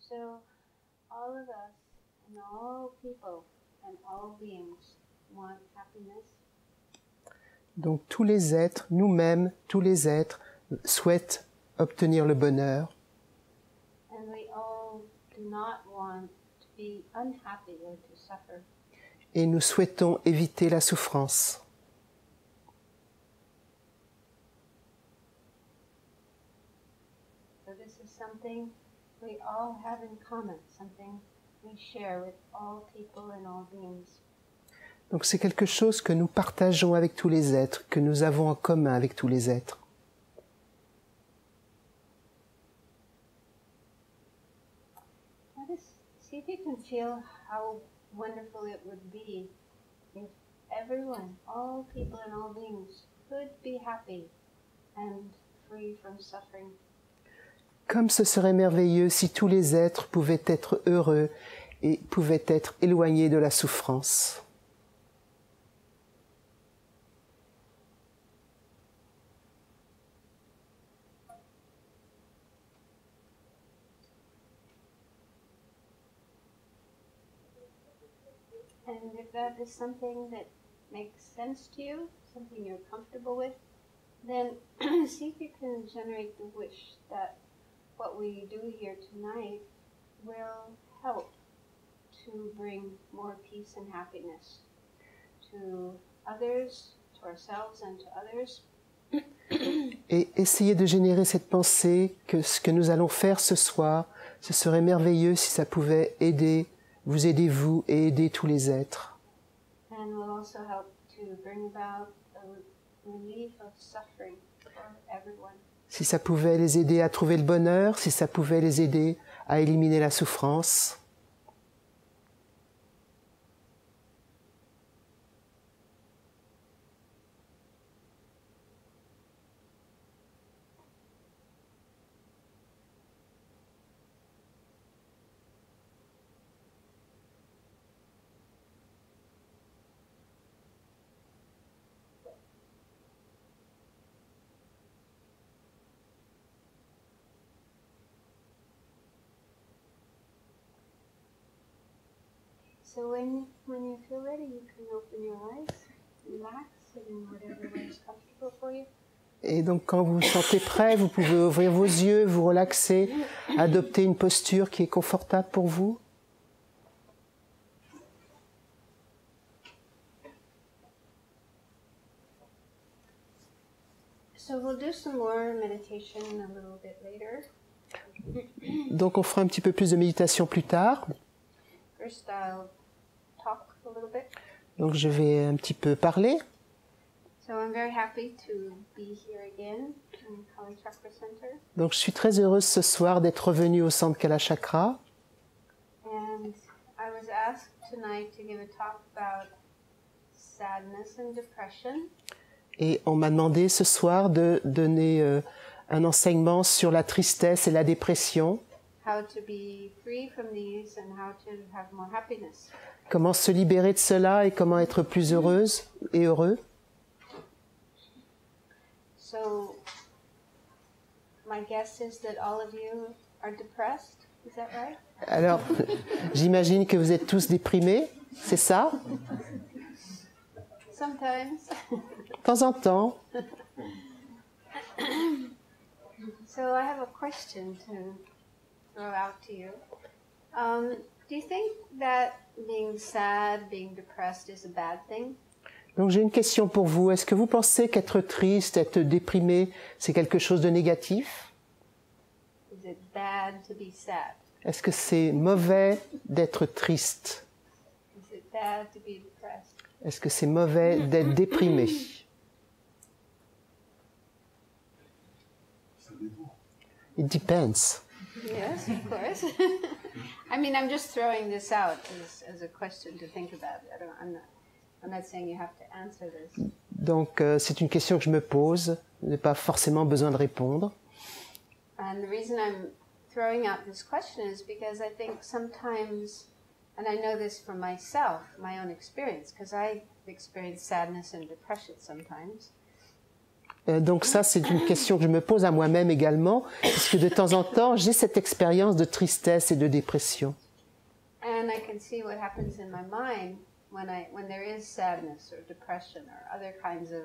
So all of us and all people and all beings want happiness. Donc tous les êtres, nous-mêmes, tous les êtres souhaitent obtenir le bonheur. And we all do not want to be unhappy or to suffer. Et nous souhaitons éviter la souffrance. So this is something we all have in common, something we share with all people and all beings. Donc c'est quelque chose que nous partageons avec tous les êtres, que nous avons en commun avec tous les êtres. See if you can feel how wonderful it would be if everyone, all people and all beings, could be happy and free from suffering. Comme ce serait merveilleux si tous les êtres pouvaient être heureux et pouvaient être éloignés de la souffrance. And if that is something that makes sense to you, something you're comfortable with, then see if you can generate the wish that what we do here tonight will help to bring more peace and happiness to others, to ourselves and to others. Et essayez de générer cette pensée que ce que nous allons faire ce soir, ce serait merveilleux si ça pouvait aider, vous aider vous et aider tous les êtres. And will also help to bring about a relief of suffering for everyone. Si ça pouvait les aider à trouver le bonheur, si ça pouvait les aider à éliminer la souffrance. So when you feel ready, you can open your eyes, relax, in whatever way is comfortable for you. Et donc quand vous vous sentez prêt, vous pouvez ouvrir vos yeux, vous relaxer, adopter une posture qui est confortable pour vous. So we'll do some more meditation a little bit later. Donc on fera un petit peu plus de méditation plus tard. First, I'll talk a little bit. Donc je vais un petit peu parler. So I'm very happy to be here again in Kali Chakra Center. Donc je suis très heureuse ce soir d'être revenue au centre Kala Chakra. And I was asked tonight to give a talk about sadness and depression. Et on m'a demandé ce soir de donner un enseignement sur la tristesse et la dépression. How to be free from these and how to have more happiness. Comment se libérer de cela et comment être plus heureuse et heureux. So my guess is that all of you are depressed. Is that right? Alors, j'imagine que vous êtes tous déprimés, c'est ça? Sometimes. De temps en temps. So I have a question to throw out to you. Do you think that being sad, being depressed is a bad thing? Donc j'ai une question pour vous. Est-ce que vous pensez qu'être triste, être déprimé, c'est quelque chose de négatif? Is it bad to be sad? Est-ce que c'est mauvais d'être triste? Is it bad to be depressed? Est-ce que c'est mauvais d'être déprimé? It depends. Yes, of course. I mean, I'm just throwing this out as a question to think about. I'm not saying you have to answer this. Donc c'est une question que je me pose. Je n'ai pas forcément besoin de répondre. And the reason I'm throwing out this question is because I think sometimes, and I know this from myself, my own experience, because I experience sadness and depression sometimes. Donc ça, c'est une question que je me pose à moi-même également, puisque de temps en temps, j'ai cette expérience de tristesse et de dépression. And I can see what happens in my mind when there is sadness or depression or other kinds of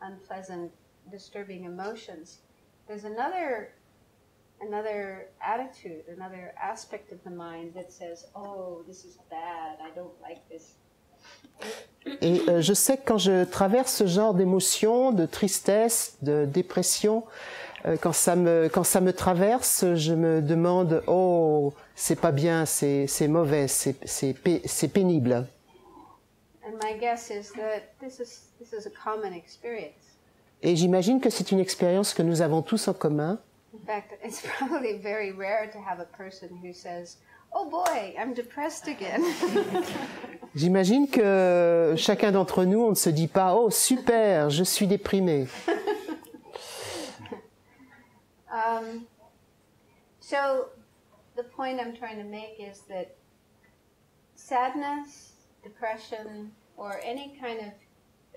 unpleasant, disturbing emotions. There's another attitude, another aspect of the mind that says, "Oh, this is bad. I don't like this." Et je sais que quand je traverse ce genre d'émotions, de tristesse, de dépression, quand ça me traverse, je me demande, oh, c'est pas bien, c'est mauvais, c'est pénible. And my guess is that this is a common experience. Et j'imagine que c'est une expérience que nous avons tous en commun. In fact, it's probably very rare to have a person who says, "Oh boy, I'm depressed again." J'imagine que chacun d'entre nous, on ne se dit pas « Oh, super, je suis déprimé ». So the point I'm trying to make is that sadness, depression, or any kind of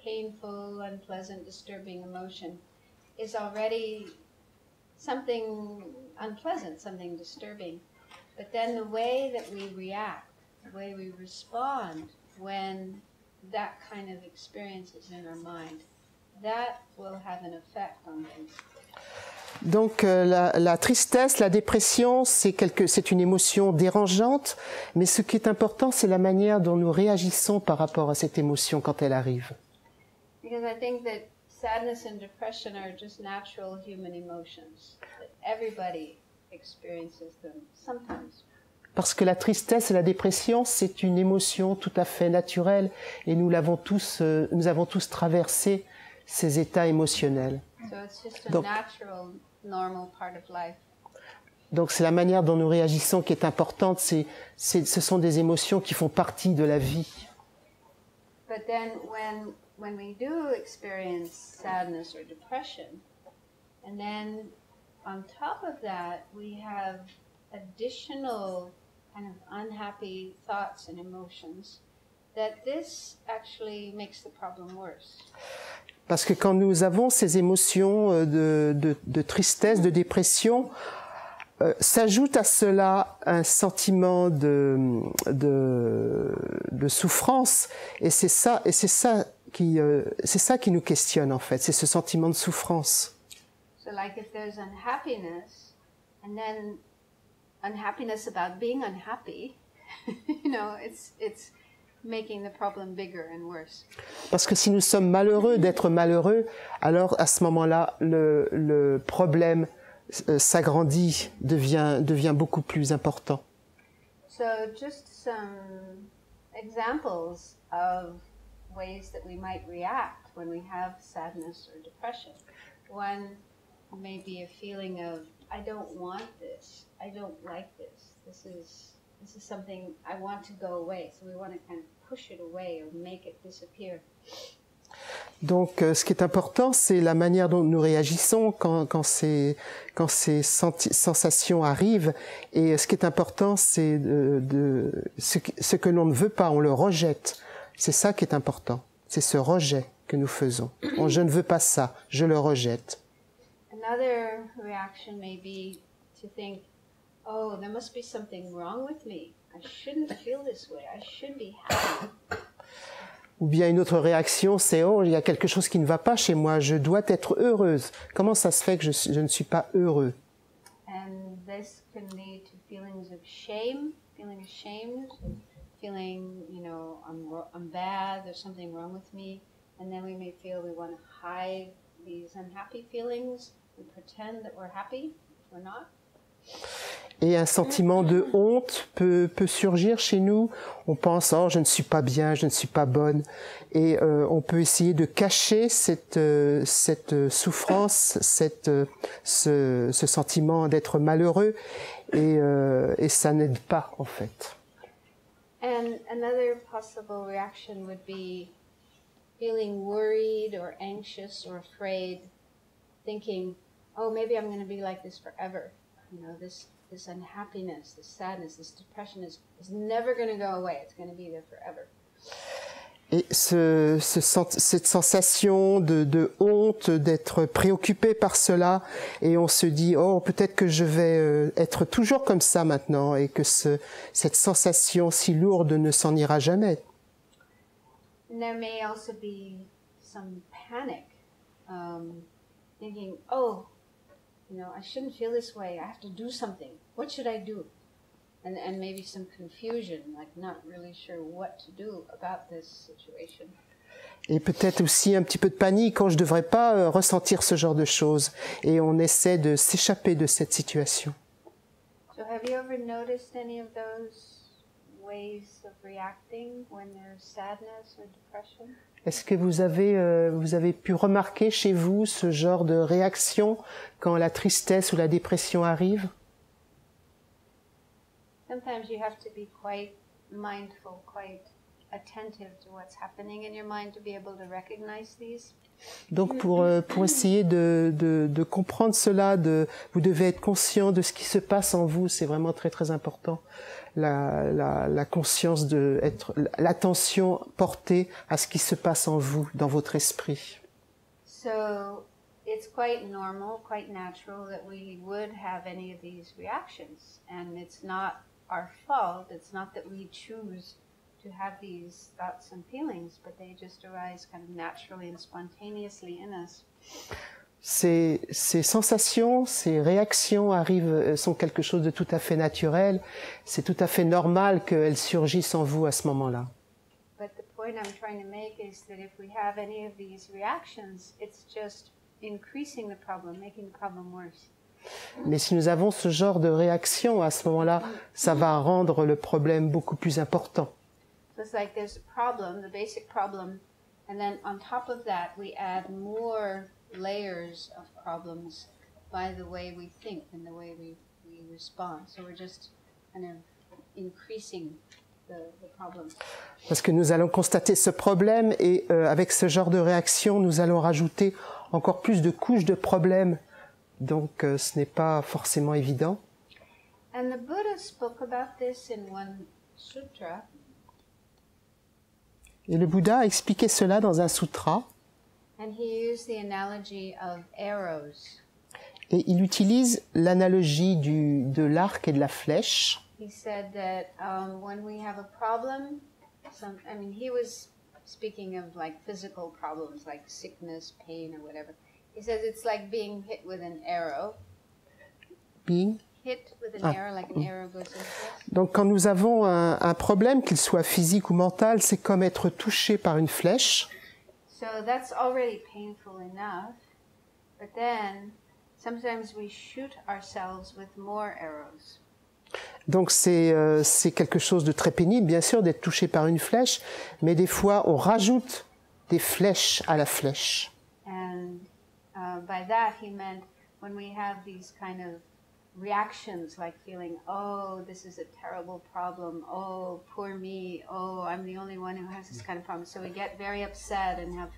painful, unpleasant, disturbing emotion is already something unpleasant, something disturbing. But then the way that we react, the way we respond when that kind of experience is in our mind, that will have an effect on things. Donc la tristesse, la dépression, c'est une émotion dérangeante, mais ce qui est important, c'est la manière dont nous réagissons par rapport à cette émotion quand elle arrive. Because I think that sadness and depression are just natural human emotions, that everybody experiences them sometimes. Parce que la tristesse et la dépression, c'est une émotion tout à fait naturelle et nous avons tous traversé ces états émotionnels. So it's just a natural, normal part of life. Donc c'est la manière dont nous réagissons qui est importante, ce sont des émotions qui font partie de la vie. But then when we do experience sadness or depression, and then on top of that we have additional kind of unhappy thoughts and emotions, that this actually makes the problem worse. Parce que quand nous avons ces émotions de tristesse, de dépression, s'ajoute à cela un sentiment de souffrance, et c'est ça qui nous questionne en fait, c'est ce sentiment de souffrance. So like if there's unhappiness, and then unhappiness about being unhappy, it's making the problem bigger and worse. Parce que si nous sommes malheureux d'être malheureux, alors à ce moment-là, le problème s'agrandit, devient beaucoup plus important. So just some examples of ways that we might react when we have sadness or depression. One may be a feeling of, I don't want this, I don't like this, this is something I want to go away. So we want to kind of push it away or make it disappear. Donc, ce qui est important, c'est la manière dont nous réagissons quand ces sensations arrivent. Et ce qui est important, c'est ce que l'on ne veut pas, on le rejette. C'est ça qui est important. C'est ce rejet que nous faisons. Je ne veux pas ça, je le rejette. Another reaction may be to think, oh, there must be something wrong with me. I shouldn't feel this way. I should be happy. Ou bien une autre réaction, c'est « Oh, il y a quelque chose qui ne va pas chez moi, je dois être heureuse. Comment ça se fait que je ne suis pas heureux ?» And this can lead to feelings of shame, feeling ashamed, feeling, I'm bad, there's something wrong with me. And then we may feel we want to hide these unhappy feelings and pretend that we're happy, if we're not. Et un sentiment de honte peut surgir chez nous. On pense « Oh, je ne suis pas bien, je ne suis pas bonne ». Et on peut essayer de cacher cette souffrance, ce sentiment d'être malheureux. Et ça n'aide pas, en fait. And another possible reaction would be feeling worried or anxious or afraid, thinking, oh, maybe I'm going to be like this forever. This unhappiness, this sadness, this depression is never going to go away. It's going to be there forever. Et cette sensation de honte, d'être préoccupé par cela, et on se dit, oh, peut-être que je vais être toujours comme ça maintenant, et que cette sensation si lourde ne s'en ira jamais. And there may also be some panic, thinking, oh, I shouldn't feel this way. I have to do something. What should I do? And maybe some confusion, like not really sure what to do about this situation. Et peut-être aussi un petit peu de panique quand je ne devrais pas ressentir ce genre de choses. Et on essaie de s'échapper de cette situation. So have you ever noticed any of those ways of reacting when there's sadness or depression? Est-ce que vous avez pu remarquer chez vous ce genre de réaction quand la tristesse ou la dépression arrive? Sometimes you have to be quite mindful, quite attentive to what's happening in your mind to be able to recognize these. Donc pour essayer de comprendre cela, vous devez être conscient de ce qui se passe en vous, c'est vraiment très très important. La conscience l'attention portée à ce qui se passe en vous, dans votre esprit. So it's quite normal, quite natural that we would have any of these reactions, and it's not our fault. It's not that we choose to have these thoughts and feelings, but they just arise kind of naturally and spontaneously in us. Ces sensations, ces réactions sont quelque chose de tout à fait naturel. C'est tout à fait normal qu'elles surgissent en vous à ce moment-là. But the point I'm trying to make is that if we have any of these reactions, it's just increasing the problem, making the problem worse. Mais si nous avons ce genre de réaction, à ce moment-là, ça va rendre le problème beaucoup plus important. So it's like there's a problem, the basic problem, and then on top of that we add more layers of problems by the way we think and the way we respond. So we're just kind of increasing the problem. Parce que nous allons constater ce problème et avec ce genre de réaction, nous allons rajouter encore plus de couches de problèmes. Donc, ce n'est pas forcément évident. And the Buddha spoke about this in one sutra. Et le Bouddha a expliqué cela dans un sutra. And he used the analogy of arrows. Et il utilise l'analogie de l'arc et de la flèche. He said that when we have a problem, he was speaking of like physical problems, like sickness, pain, or whatever. He says it's like being hit with an arrow. Hit with an arrow, like an arrow goes into us. Donc quand nous avons un problème, qu'il soit physique ou mental, c'est comme être touché par une flèche. So that's already painful enough. But then sometimes we shoot ourselves with more arrows. Donc c'est quelque chose de très pénible, bien sûr, d'être touché par une flèche, mais des fois on rajoute des flèches à la flèche. And by that he meant when we have these kind of reactions, like feeling, oh, this is a terrible problem, oh, poor me, oh, I'm the only one who has this kind of problem. So we get very upset and have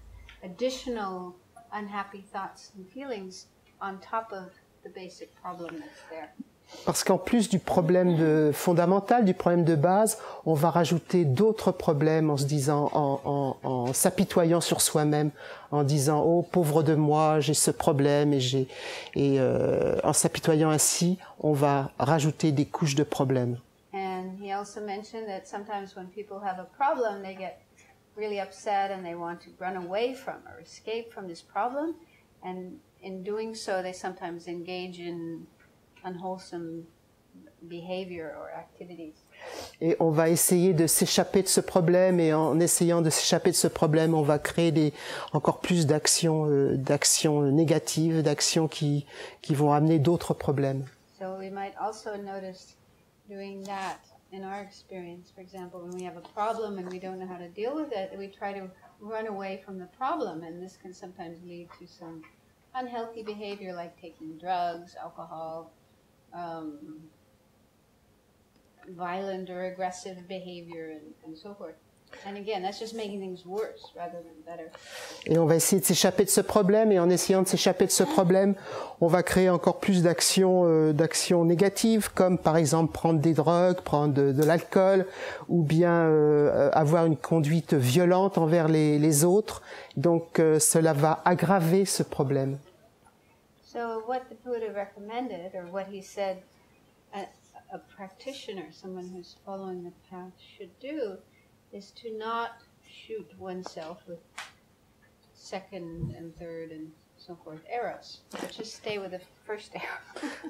additional unhappy thoughts and feelings on top of the basic problem that's there. Parce qu'en plus du problème fondamental, du problème de base, on va rajouter d'autres problèmes en se disant, en s'apitoyant sur soi-même, en disant oh pauvre de moi, j'ai ce problème et en s'apitoyant ainsi, on va rajouter des couches de problèmes. And he also mentioned that sometimes when people have a problem, they get really upset and they want to run away from or escape from this problem, and in doing so, they sometimes engage in unwholesome behavior or activities. Et on va essayer de s'échapper de ce problème, et en essayant de s'échapper de ce problème, on va créer encore plus d'actions négatives, d'actions qui vont amener d'autres problèmes. So we might also notice doing that in our experience. For example, when we have a problem and we don't know how to deal with it, we try to run away from the problem, and this can sometimes lead to some unhealthy behavior like taking drugs, alcohol, violent or aggressive behavior, and so forth. And again, that's just making things worse rather than better. Et on va essayer de s'échapper de ce problème, et en essayant de s'échapper de ce problème, on va créer encore plus d'actions négatives, comme par exemple prendre des drogues, prendre de l'alcool, ou bien avoir une conduite violente envers les autres. Donc cela va aggraver ce problème. So what the Buddha recommended, or what he said a practitioner, someone who's following the path should do, is to not shoot oneself with second and third and so forth arrows, but just stay with the first arrow.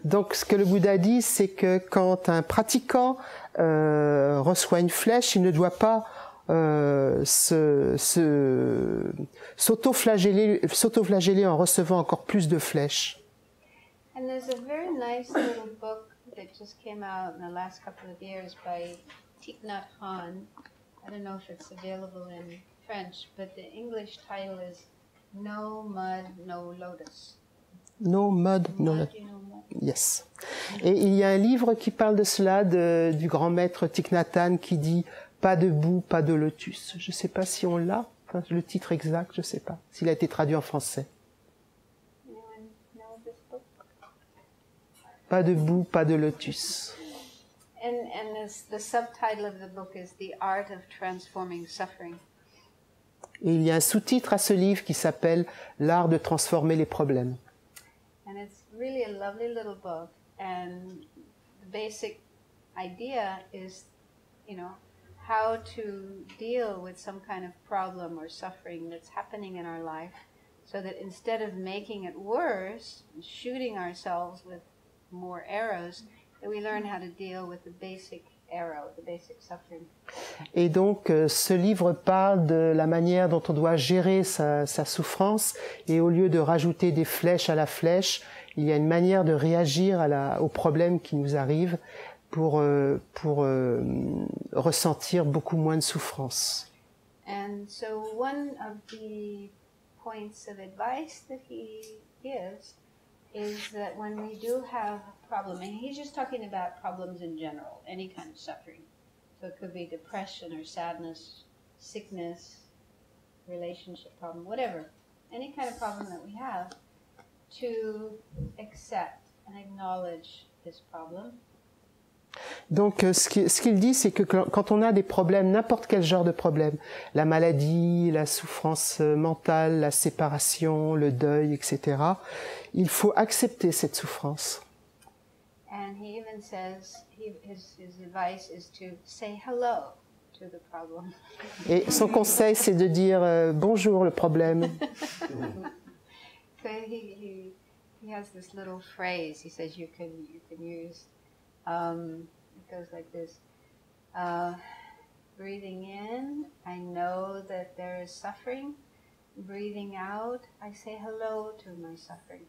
Donc ce que le Bouddha dit, c'est que quand un pratiquant reçoit une flèche, il ne doit pas s'auto-flageller en recevant encore plus de flèches. And there's a very nice little book that just came out in the last couple of years by Thich Nhat Hanh. I don't know if it's available in French, but the English title is No Mud, No Lotus. No mud, no lotus. Yes. Et il y a un livre qui parle de cela, du grand maître Thich Nhat Hanh, qui dit « Pas de boue, pas de lotus ». Je ne sais pas si on l'a, enfin, le titre exact, je ne sais pas, s'il a été traduit en français. Anyone know this book? Pas de boue, pas de lotus. And the subtitle of the book is The Art of Transforming Suffering. Et il y a un sous-titre à ce livre qui s'appelle « L'art de transformer les problèmes ». And it's really a lovely little book. And the basic idea is, you know, how to deal with some kind of problem or suffering that's happening in our life, so that instead of making it worse, and shooting ourselves with more arrows, that we learn how to deal with the basic arrow, the basic suffering. Et donc, ce livre parle de la manière dont on doit gérer sa souffrance, et au lieu de rajouter des flèches à la flèche, il y a une manière de réagir aux problèmes qui nous arrivent pour ressentir beaucoup moins de souffrance. And so one of the points of advice that he gives is that when we do have a problem, and he's just talking about problems in general, any kind of suffering. So it could be depression or sadness, sickness, relationship problem, whatever. Any kind of problem that we have, to accept and acknowledge this problem. Donc, ce qu'il dit, c'est que quand on a des problèmes, n'importe quel genre de problème, la maladie, la souffrance mentale, la séparation, le deuil, etc., il faut accepter cette souffrance. And he even says his advice is to say hello to the problem. Et son conseil, c'est de dire bonjour le problème. So he has this little phrase. He says you can use. It goes like this. Breathing in, I know that there is suffering. Breathing out, I say hello to my suffering.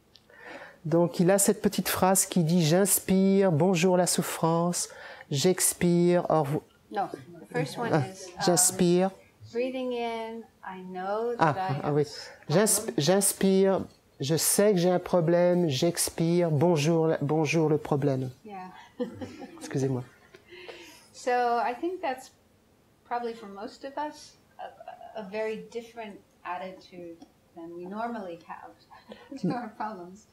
Donc il a cette petite phrase qui dit j'inspire, bonjour la souffrance, j'expire, au revoir. No, the first one is j'inspire. breathing in, I know that I have oui. J'inspire, je sais que j'ai un problème, j'expire, bonjour le problème. Yeah. Excusez-moi. So I think that's probably for most of us a very different attitude than we normally have to our problems.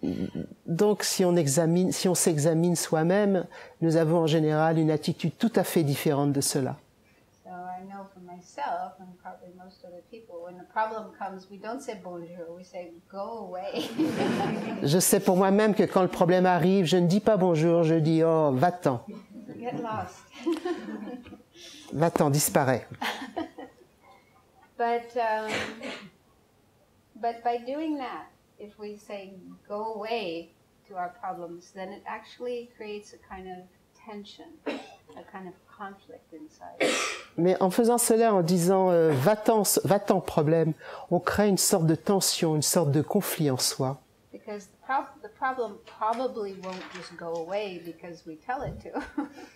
Donc si on s'examine soi-même, nous avons en général une attitude tout à fait différente de cela. So I know for myself, and probably most other people, when the problem comes, we don't say bonjour, we say go away. Je sais pour moi-même que quand le problème arrive, je ne dis pas bonjour, je dis oh, va-t'en. Get lost. Va-t'en, disparais. But by doing that, if we say go away to our problems, then it actually creates a kind of tension, a kind of conflict inside. Mais en faisant cela, en disant va-t'en problème, on crée une sorte de tension, une sorte de conflit en soi. Because the problem probably won't just go away because we tell it to.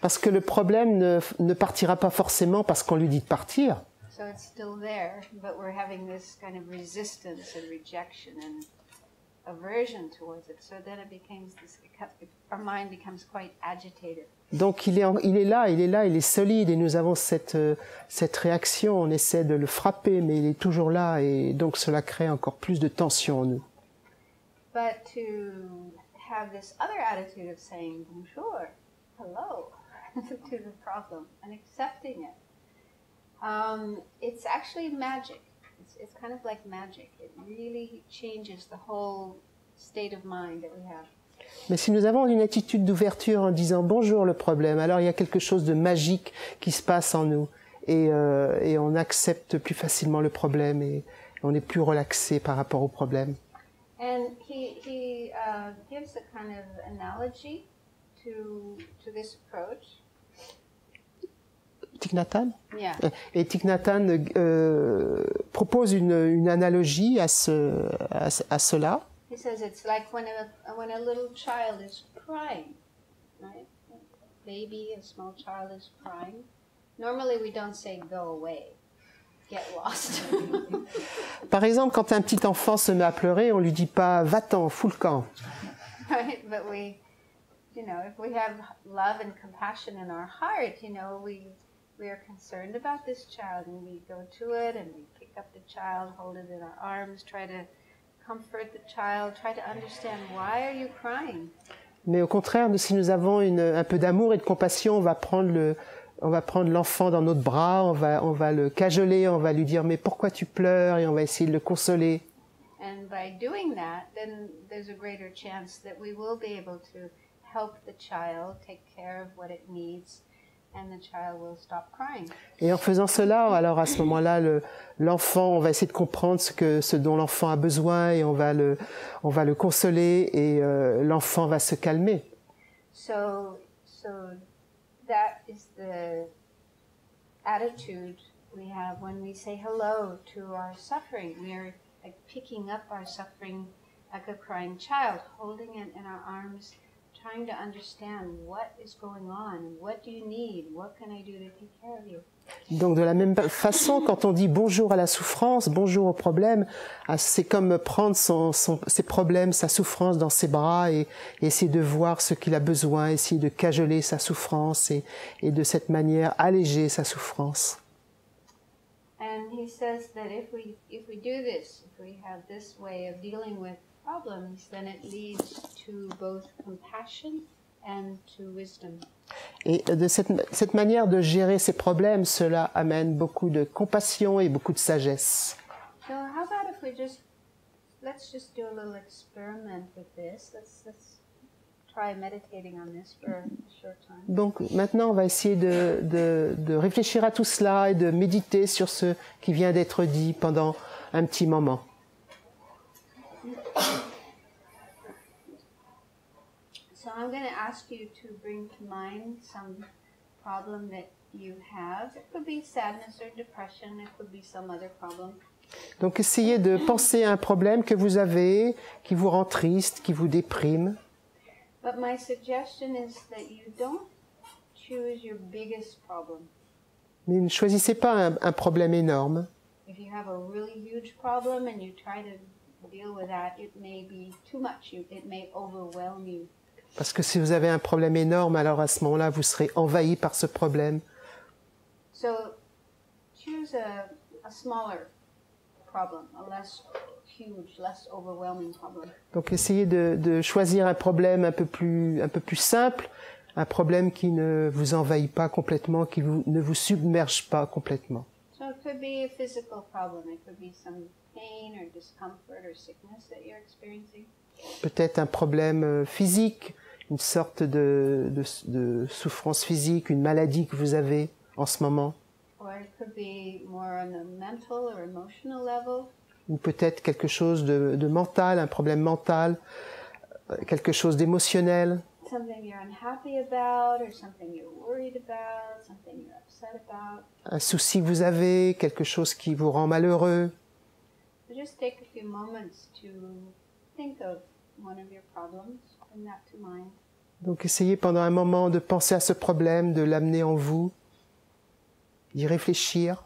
Parce que le problème ne partira pas forcément parce qu'on lui dit de partir. So it's still there, but we're having this kind of resistance and rejection aversion towards it. So then it becomes this. Our mind becomes quite agitated. Donc il est là, il est solide et nous avons cette réaction, on essaie de le frapper mais il est toujours là et donc cela crée encore plus de tension en nous. But to have this other attitude of saying bonjour, hello, to the problem and accepting it, it's actually magic. It's kind of like magic. It really changes the whole state of mind that we have. Mais si nous avons une attitude d'ouverture en disant bonjour le problème, alors il y a quelque chose de magique qui se passe en nous et on accepte plus facilement le problème et on est plus relaxé par rapport au problème. And he gives a kind of analogy to this approach. Thich Nhat Hanh? Yeah. Et Thich Nhat Hanh propose une analogie à cela. He says it's like when a little child is crying, right? A baby, a small child is crying. Normally we don't say go away, get lost. Par exemple, quand un petit enfant se met à pleurer, on lui dit pas va-t'en, fous le camp. Right? But we, if we have love and compassion in our heart, we are concerned about this child and we go to it and we pick up the child, hold it in our arms, try to comfort the child, try to understand why are you crying. Mais au contraire, si nous avons un peu d'amour et de compassion, on va prendre l'enfant dans notre bras, on va le cajoler, on va lui dire mais pourquoi tu pleures et on va essayer de le consoler. And by doing that, then there's a greater chance that we will be able to help the child take care of what it needs. And the child will stop crying. Et en faisant cela, alors à ce moment-là, l'enfant, on va essayer de comprendre ce dont l'enfant a besoin et on va le consoler et l'enfant va se calmer. So that is the attitude we have when we say hello to our suffering. We are like picking up our suffering like a crying child, holding it in our arms, trying to understand what is going on, what do you need, what can I do to take care of you. Donc de la même façon, quand on dit bonjour à la souffrance, bonjour au problème, c'est comme prendre ses problèmes, sa souffrance dans ses bras et essayer de voir ce qu'il a besoin, essayer de cajoler sa souffrance et de cette manière alléger sa souffrance. And he says that if we do this, if we have this way of dealing with problems, then it leads to both compassion and to wisdom. Et de cette manière de gérer ces problèmes, cela amène beaucoup de compassion et beaucoup de sagesse. So how about if let's just do a little experiment with this. Let's try meditating on this for a short time. Donc maintenant, on va essayer de réfléchir à tout cela et de méditer sur ce qui vient d'être dit pendant un petit moment. So I'm going to ask you to bring to mind some problem that you have. It could be sadness or depression. It could be some other problem. Donc essayez de penser à un problème que vous avez, qui vous rend triste, qui vous déprime. But my suggestion is that you don't choose your biggest problem. Mais ne choisissez pas un problème énorme. If you have a really huge problem and you try to deal with that, it may be too much. It may overwhelm you. Parce que si vous avez un problème énorme, alors à ce moment-là, vous serez envahi par ce problème. So choose a smaller problem, a less huge, less overwhelming problem. Donc essayez de choisir un problème un peu plus simple, un problème qui ne vous envahit pas complètement, qui ne vous submerge pas complètement. So it could be a physical problem. It could be some pain or discomfort or sickness that you're experiencing. Peut-être un problème physique, une sorte de souffrance physique, une maladie que vous avez en ce moment. Or it could be more on a mental or emotional level. Ou peut-être quelque chose de mental, un problème mental, quelque chose d'émotionnel. Something you're unhappy about or something you're worried about, something you're upset about. Un souci que vous avez, quelque chose qui vous rend malheureux. So just take a few moments to think of one of your problems, bring that to mind. Donc essayez pendant un moment de penser à ce problème, de l'amener en vous, d'y réfléchir.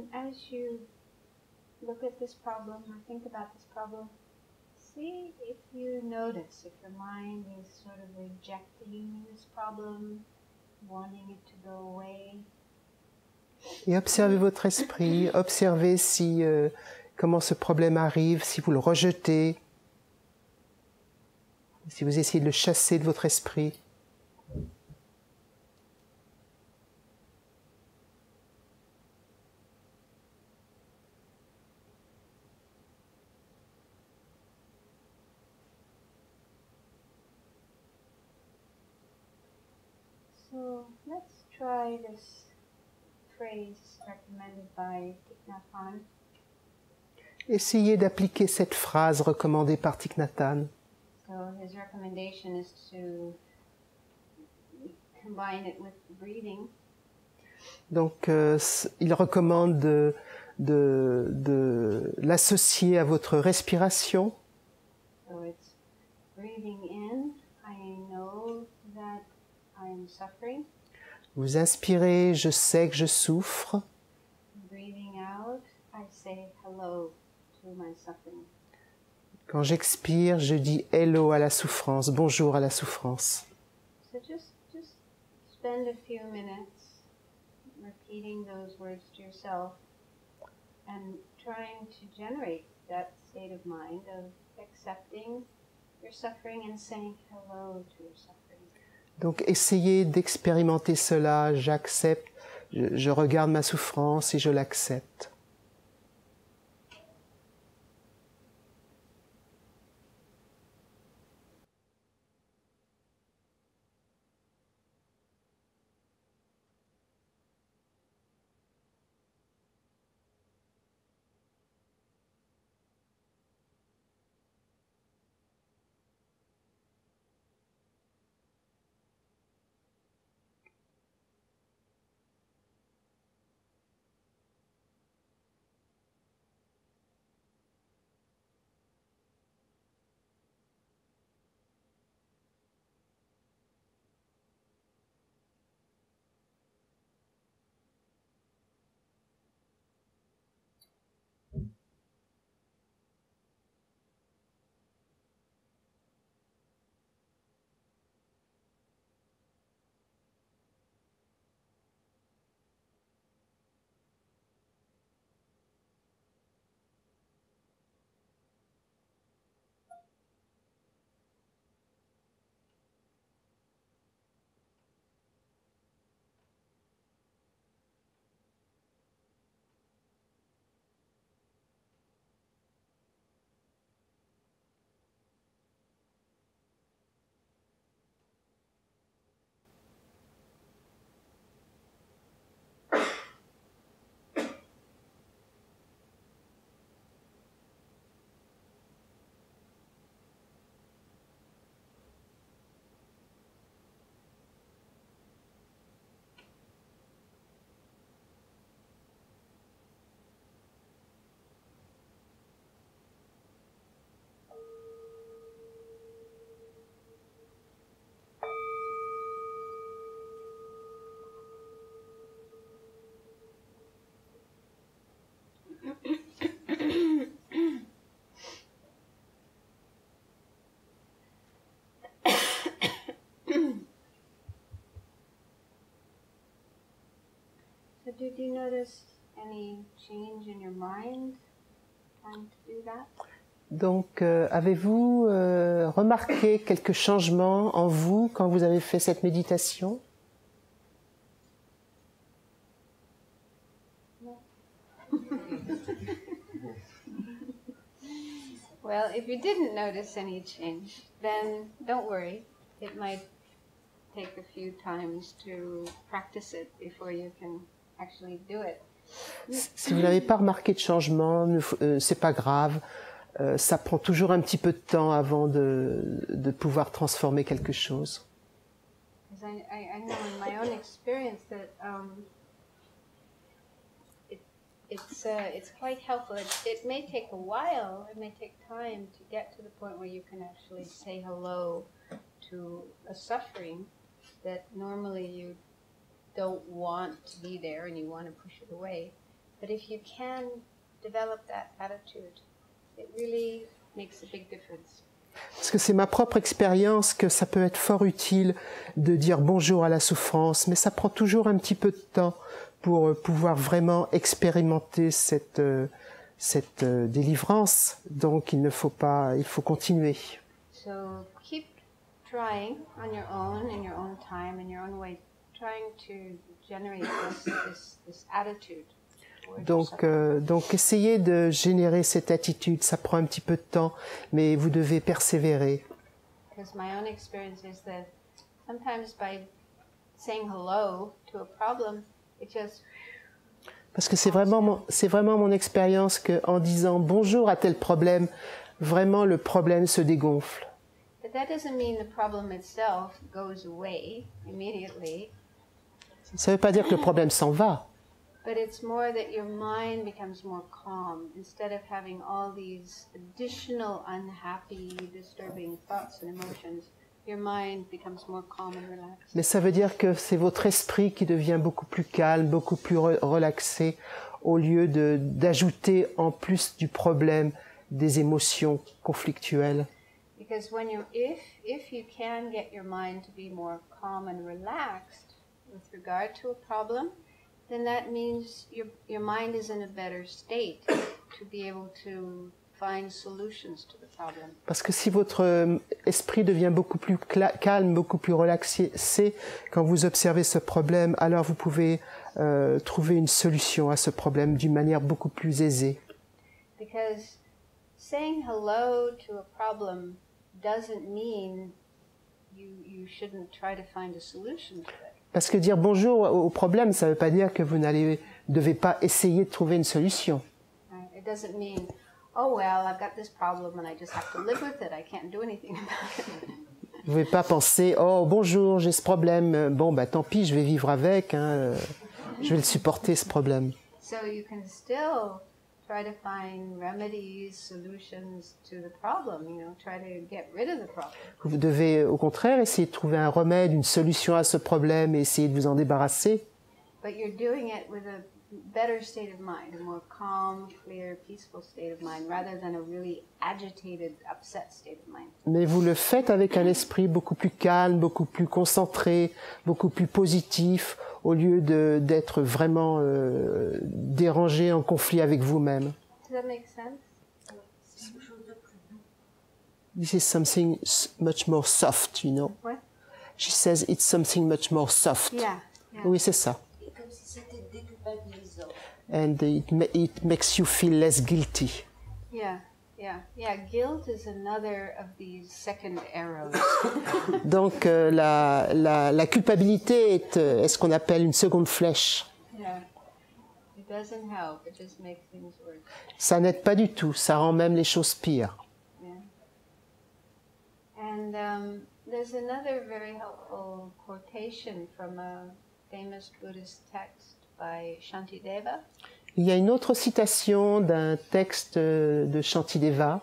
then as you look at this problem or think about this problem, see if you notice if your mind is sort of rejecting this problem, wanting it to go away. Et observez votre esprit, observez si, comment ce problème arrive, si vous le rejetez, si vous essayez de le chasser de votre esprit. So let's try this phrase recommended by Thich Nhat Hanh. Essayez d'appliquer cette phrase recommandée par Thich Nhat Hanh. So his recommendation is to combine it with breathing. Donc, il recommande de l'associer à votre respiration. So it's breathing in, I know that I'm suffering. Vous inspirez, je sais que je souffre. Breathing out, I say hello to my suffering. Quand j'expire, je dis hello à la souffrance, bonjour à la souffrance. So just spend a few minutes repeating those words to yourself and trying to generate that state of mind of accepting your suffering and saying hello to your suffering. Donc essayez d'expérimenter cela, j'accepte, je regarde ma souffrance et je l'accepte. So did you notice any change in your mind trying to do that? Donc, avez-vous remarqué quelques changements en vous quand vous avez fait cette méditation? No. Well, if you didn't notice any change, then don't worry. It might take a few times to practice it before you can actually do it. Si vous n'avez pas remarqué de changement, c'est pas grave. Ça prend toujours un petit peu de temps avant de pouvoir transformer quelque chose. Because I know in my own experience that it's quite helpful. It may take a while. It may take time to get to the point where you can actually say hello to a suffering that normally you don't want to be there and you want to push it away. But if you can develop that attitude, it really makes a big difference. Parce que c'est ma propre expérience que ça peut être fort utile de dire bonjour à la souffrance, mais ça prend toujours un petit peu de temps pour pouvoir vraiment expérimenter cette délivrance. Donc il faut continuer. So keep trying on your own, in your own time, in your own way, trying to generate this attitude. Donc essayez de générer cette attitude, ça prend un petit peu de temps, mais vous devez persévérer. Because my own experience is that sometimes by saying hello to a problem, it just... Parce que c'est vraiment mon expérience qu'en disant bonjour à tel problème, vraiment le problème se dégonfle. But that doesn't mean the problem itself goes away immediately. Ça ne veut pas dire que le problème s'en va. But it's more that your mind becomes more calm instead of having all these additional unhappy, disturbing thoughts and emotions. Your mind becomes more calm and relaxed. Mais ça veut dire que c'est votre esprit qui devient beaucoup plus calme, beaucoup plus relaxé, au lieu d'ajouter en plus du problème des émotions conflictuelles. Because if you can get your mind to be more calm and relaxed with regard to a problem, then that means your mind is in a better state to be able to find solutions to the problem. Parce que si votre esprit devient beaucoup plus calme, beaucoup plus relaxé, quand vous observez ce problème, alors vous pouvez trouver une solution à ce problème d'une manière beaucoup plus aisée. Because saying hello to a problem doesn't mean you shouldn't try to find a solution to it. Parce que dire bonjour au problème, ça ne veut pas dire que vous devez pas essayer de trouver une solution. It doesn't mean, oh well, I've got this problem and I just have to live with it. I can't do anything about it. Vous ne pouvez pas penser, oh bonjour, j'ai ce problème. Bon, bah tant pis, je vais vivre avec. Je vais le supporter, ce problème. So you can still try to find remedies, solutions to the problem. Try to get rid of the problem. Vous devez, au contraire, essayer de trouver un remède, une solution à ce problème et essayer de vous en débarrasser. But you're doing it with a better state of mind, a more calm, clear, peaceful state of mind, rather than a really agitated, upset state of mind. Mais vous le faites avec un esprit beaucoup plus calme, beaucoup plus concentré, beaucoup plus positif, au lieu d'être vraiment dérangé, en conflit avec vous-même. Does that make sense? This is something much more soft, you know. What? She says it's something much more soft. Yeah. Oui, c'est ça. Et comme si c'était déculpabilisant. And it makes you feel less guilty. Yeah. Guilt is another of these second arrows. Donc la culpabilité est ce qu'on appelle une seconde flèche. Yeah. It doesn't help. It just makes things worse. Ça n'aide pas du tout, ça rend même les choses pires. Yeah. And there's another very helpful quotation from a famous Buddhist text by Shantideva. Il y a une autre citation d'un texte de Shantideva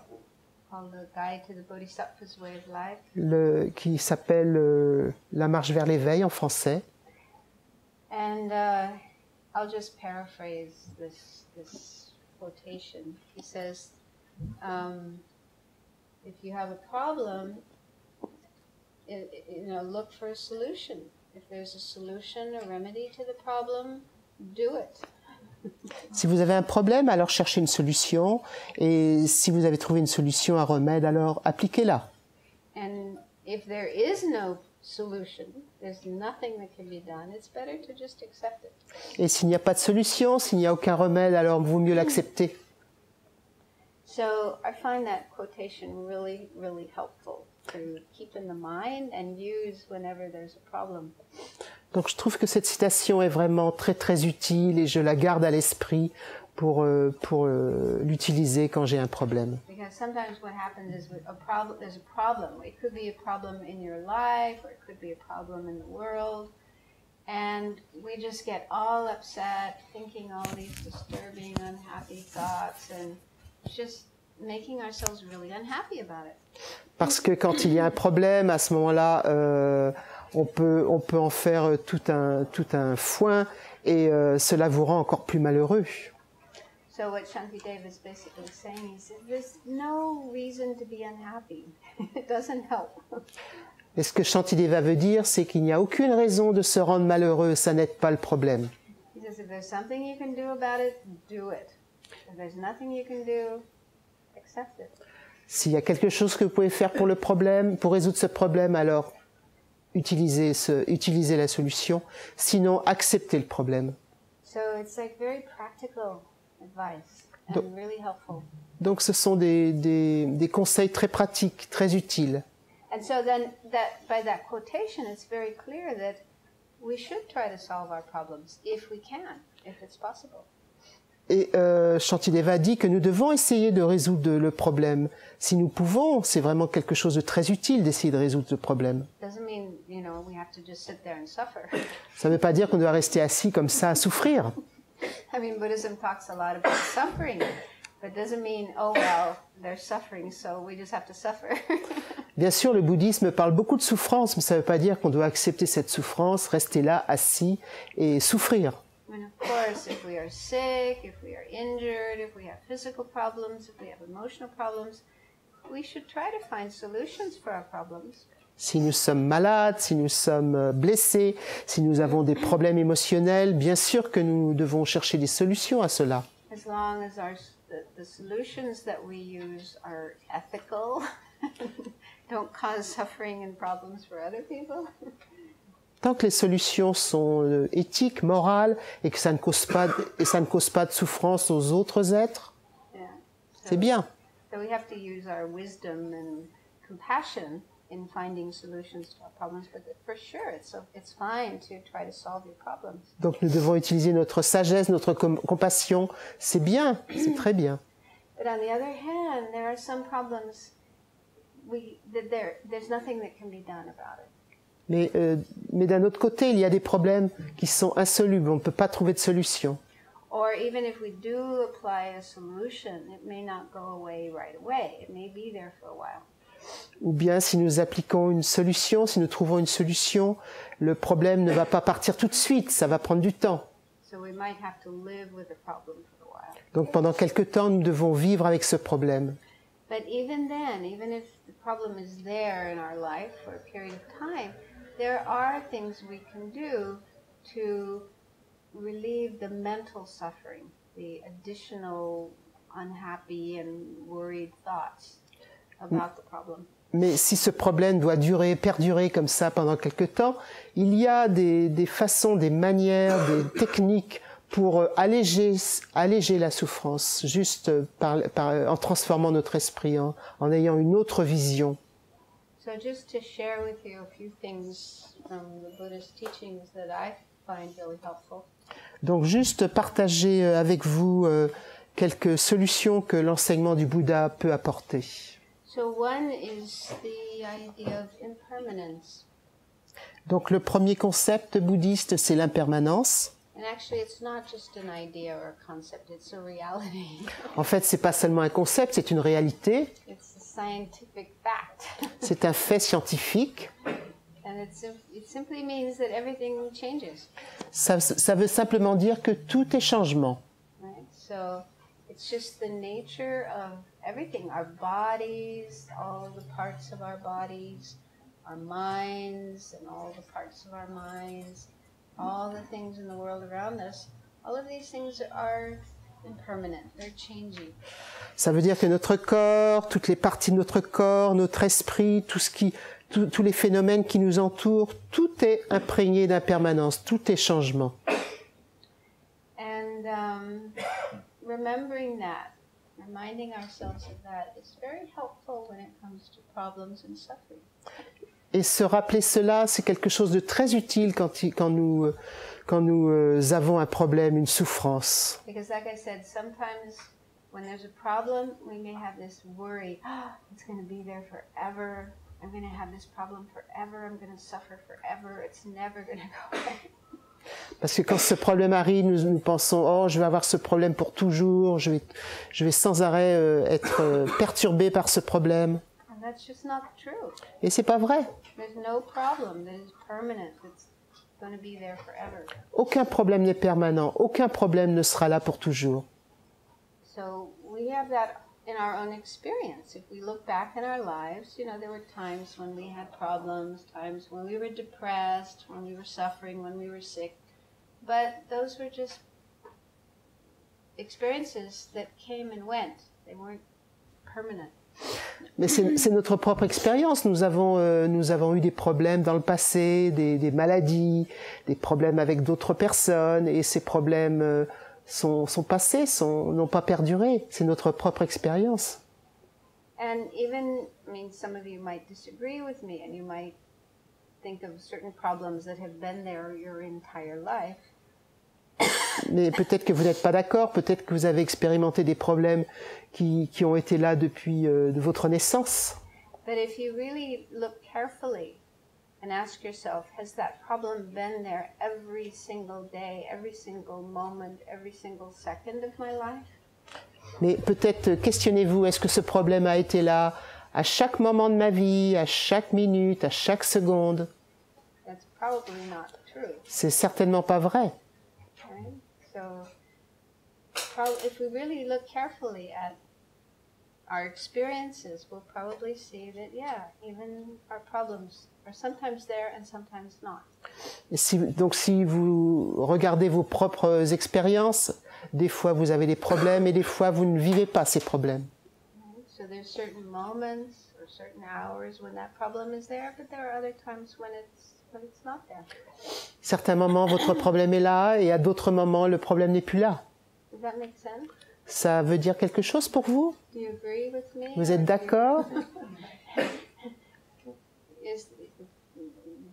Called The Guide to the Bodhisattva's Way of Life. Qui s'appelle La marche vers l'éveil en français. And I'll just paraphrase this quotation. He says, if you have a problem, look for a solution. If there's a solution, a remedy to the problem, do it. Si vous avez un problème, alors cherchez une solution. Et si vous avez trouvé une solution, un remède, alors appliquez-la. And if there is no solution, there's nothing that can be done, it's better to just accept it. Et s'il n'y a pas de solution, s'il n'y a aucun remède, alors vaut mieux l'accepter. So I find that quotation really, really helpful to keep in the mind and use whenever there's a problem. Donc je trouve que cette citation est vraiment très très utile et je la garde à l'esprit pour l'utiliser quand j'ai un problème. Because sometimes what happens is there's a problem. It could be a problem in your life or it could be a problem in the world. And we just get all upset thinking all these disturbing, unhappy thoughts and just making ourselves really unhappy about it. Parce que quand il y a un problème, à ce moment-là, on peut en faire tout un foin et cela vous rend encore plus malheureux. So what Shantideva is basically saying is that there's no reason to be unhappy. It doesn't help. Et ce que Shantideva veut dire, c'est qu'il n'y a aucune raison de se rendre malheureux, ça n'aide pas le problème. He says if there's something you can do about it, do it. If there's nothing you can do, accept it. S'il y a quelque chose que vous pouvez faire pour le problème, pour résoudre ce problème, alors utilisez la solution. Sinon, acceptez le problème. So it's like very practical advice and really helpful. Donc ce sont des conseils très pratiques, très utiles. And so then by that quotation, it's very clear that we should try to solve our problems if we can, if it's possible. Et Shantideva dit que nous devons essayer de résoudre le problème. Si nous pouvons, c'est vraiment quelque chose de très utile d'essayer de résoudre le problème. Doesn't mean, we have to just sit there and suffer. Ça ne veut pas dire qu'on doit rester assis comme ça à souffrir. I mean, Buddhism talks a lot about suffering, but it doesn't mean, oh, well, they're suffering, so we just have to suffer. Bien sûr, le bouddhisme parle beaucoup de souffrance, mais ça ne veut pas dire qu'on doit accepter cette souffrance, rester là, assis et souffrir. And of course, if we are sick, if we are injured, if we have physical problems, if we have emotional problems, we should try to find solutions for our problems. Si nous sommes malades, si nous sommes blessés, si nous avons des problèmes émotionnels, bien sûr que nous devons chercher des solutions à cela. As long as the solutions that we use are ethical, don't cause suffering and problems for other people. Tant que les solutions sont éthiques, morales, et que ça ne cause pas de souffrance aux autres êtres, c'est bien. So we have to use our wisdom and compassion in finding solutions to our problems, but for sure it's fine to try to solve your problems. Donc nous devons utiliser notre sagesse, notre compassion, c'est bien, c'est très bien. But on the other hand, there are some problems there's nothing that can be done about it. Mais d'un autre côté, il y a des problèmes qui sont insolubles, on ne peut pas trouver de solution. Or even if we do apply a solution, it may not go away right away. It may be there for a while. Ou bien si nous appliquons une solution, si nous trouvons une solution, le problème ne va pas partir tout de suite, ça va prendre du temps. So we might have to live with the problem for a while. Donc pendant quelque temps, nous devons vivre avec ce problème. But even then, even if the problem is there in our life for a period of time, there are things we can do to relieve the mental suffering, the additional unhappy and worried thoughts about the problem. Mais si ce problème doit perdurer comme ça pendant quelque temps, il y a des façons, des manières, des techniques pour alléger la souffrance, juste en transformant notre esprit, en ayant une autre vision. So just to share with you a few things from the Buddhist teachings that I find really helpful. Donc juste partager avec vous quelques solutions que l'enseignement du Bouddha peut apporter. So one is the idea of impermanence. Donc le premier concept bouddhiste, c'est l'impermanence. And actually it's not just an idea or a concept, it's a reality. En fait, c'est pas seulement un concept, c'est une réalité. It's a scientific fact. C'est un fait scientifique. And it simply means that everything changes. Ça veut simplement dire que tout est changement. Right? So it's just the nature of everything. Our bodies, all the parts of our bodies, our minds and all the parts of our minds, all the things in the world around us, all of these things are impermanent, they're changing. Ça veut dire que notre corps, toutes les parties de notre corps, notre esprit, tous les phénomènes qui nous entourent, tout est imprégné d'impermanence, tout est changement. And remembering that, reminding ourselves of that is very helpful when it comes to problems and suffering. Et se rappeler cela, c'est quelque chose de très utile quand nous avons un problème, une souffrance. Because like I said, sometimes when there's a problem, we may have this worry, it's going to be there forever, I'm going to have this problem forever, I'm going to suffer forever, it's never going to go away. Parce que quand ce problème arrive, nous pensons, oh, je vais avoir ce problème pour toujours, je vais sans arrêt être perturbé par ce problème. And that's just not true. Et c'est pas vrai. There's no problem that is permanent, that's going to be there forever. Aucun problème n'est permanent, aucun problème ne sera là pour toujours. So we have that in our own experience. If we look back in our lives, you know, there were times when we had problems, times when we were depressed, when we were suffering, when we were sick. But those were just experiences that came and went. They weren't permanent. Mais c'est notre propre expérience. Nous avons eu des problèmes dans le passé, des maladies, des problèmes avec d'autres personnes, et ces problèmes sont passés, n'ont pas perduré. C'est notre propre expérience. And even, I mean, some of you might disagree with me, and you might think of certain problems that have been there your entire life. Mais peut-être que vous n'êtes pas d'accord, peut-être que vous avez expérimenté des problèmes qui ont été là depuis de votre naissance. But if you really look carefully and ask yourself, has that problem been there every single day, every single moment, every single second of my life? Mais peut-être questionnez-vous, est-ce que ce problème a été là à chaque moment de ma vie, à chaque minute, à chaque seconde? That's probably not true. C'est certainement pas vrai. Right? So if we really look carefully at our experiences, we'll probably see that, yeah, even our problems are sometimes there and sometimes not. Et donc si vous regardez vos propres expériences, des fois vous avez des problèmes et des fois vous ne vivez pas ces problèmes. Right? So there's certain moments or certain hours when that problem is there, but there are other times when it's not there. Certains moments votre problème est là et à d'autres moments le problème n'est plus là. Does that make sense? Ça veut dire quelque chose pour vous? Do you agree with me? Vous êtes d'accord?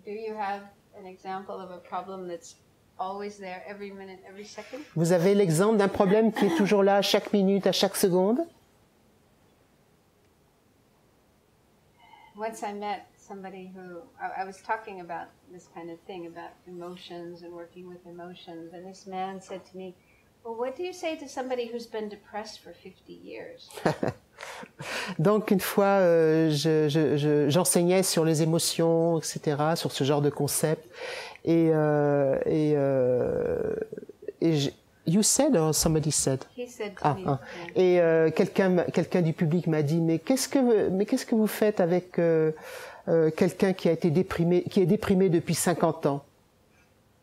Do you have an example of a problem that's always there every minute, every second? Vous avez l'exemple d'un problème qui est toujours là à chaque minute, à chaque seconde? Once I met somebody who, I was talking about this kind of thing, about emotions and working with emotions, and this man said to me, well, what do you say to somebody who's been depressed for 50 years? Donc une fois, j'enseignais sur les émotions, etc., sur ce genre de concept. You said or somebody said? He said to me. Et quelqu'un du public m'a dit, mais qu'est-ce que vous faites avec quelqu'un qui est déprimé depuis 50 ans?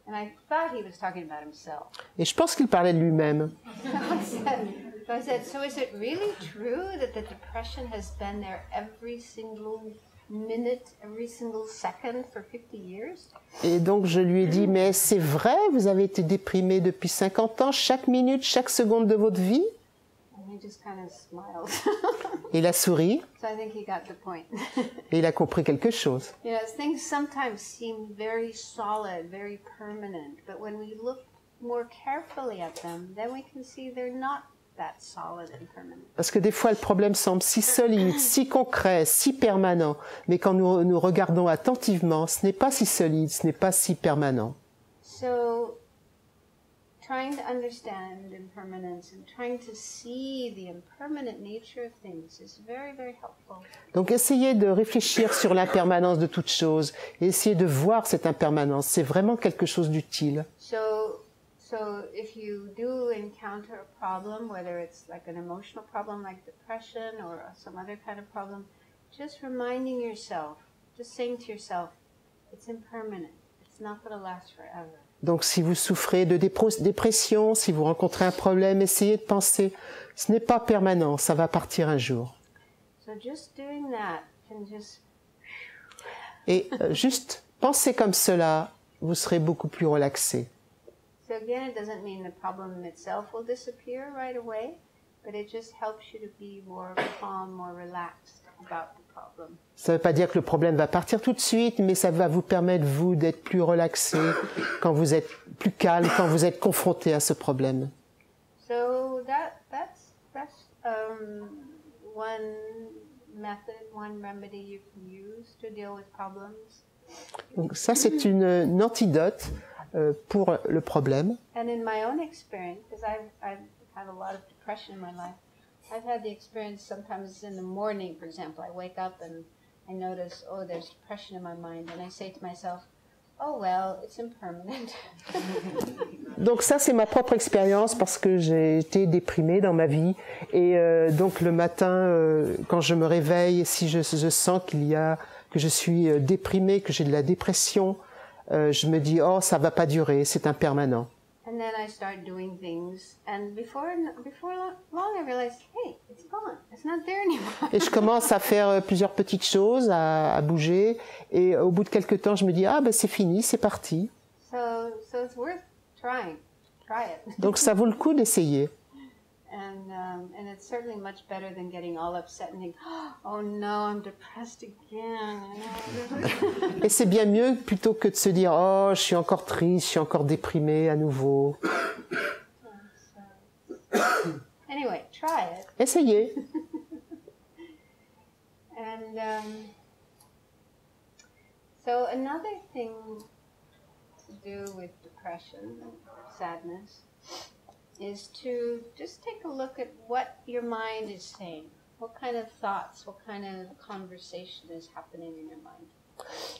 And I thought he was talking about himself. Et je pense qu'il parlait de lui-même. So I said, so is it really true that the depression has been there every single minute, every single second for 50 years? Et donc je lui ai dit, mais c'est vrai, vous avez été déprimé depuis 50 ans, chaque minute, chaque seconde de votre vie? And he just kind of smiled. Il a souri. So I think he got the point. Et il a compris quelque chose. You know, things sometimes seem very solid, very permanent, but when we look more carefully at them, then we can see they're not that solid and permanent. Parce que des fois, le problème semble si solide, si concret, si permanent, mais quand nous regardons attentivement, ce n'est pas si solide, ce n'est pas si permanent. So, trying to understand impermanence and trying to see the impermanent nature of things is very, very helpful. Donc, essayez de réfléchir sur l'impermanence de toute chose et essayez de voir cette impermanence. C'est vraiment quelque chose d'utile. So if you do encounter a problem, whether it's like an emotional problem like depression or some other kind of problem, just reminding yourself, just saying to yourself, it's impermanent. It's not going to last forever. Donc si vous souffrez de dépression, si vous rencontrez un problème, essayez de penser, ce n'est pas permanent, ça va partir un jour. So just doing that can just... Et juste penser comme cela, vous serez beaucoup plus relaxé. So again, it doesn't mean the problem itself will disappear right away, but it just helps you to be more calm, more relaxed about the problem. Ça ne veut pas dire que le problème va partir tout de suite, mais ça va vous permettre, vous, d'être plus relaxé, quand vous êtes plus calme, quand vous êtes confronté à ce problème. So that's one method, one remedy you can use to deal with problems. Donc ça, c'est une antidote pour le problème. And in my own experience, because I've had a lot of depression in my life, I've had the experience sometimes in the morning, for example, I wake up and I notice, oh, there's depression in my mind, and I say to myself, oh, well, it's impermanent. Donc ça, c'est ma propre expérience parce que j'ai été déprimée dans ma vie. Et donc le matin, quand je me réveille, si je sens que je suis déprimée, que j'ai de la dépression, je me dis, oh, ça va pas durer, c'est impermanent. And then I start doing things, and before long I realized, hey, it's gone. It's not there anymore. Et je commence à faire plusieurs petites choses, à bouger. Et au bout de quelques temps, je me dis, ah ben c'est fini, c'est parti. So it's worth trying. Try it. Donc ça vaut le coup d'essayer. And it's certainly much better than getting all upset and thinking, oh no, I'm depressed again. Et c'est bien mieux plutôt que de se dire, oh, je suis encore triste, je suis encore déprimée à nouveau. Anyway, try it. Essayez. And so another thing to do with depression, sadness, is to just take a look at what your mind is saying. What kind of thoughts, what kind of conversation is happening in your mind.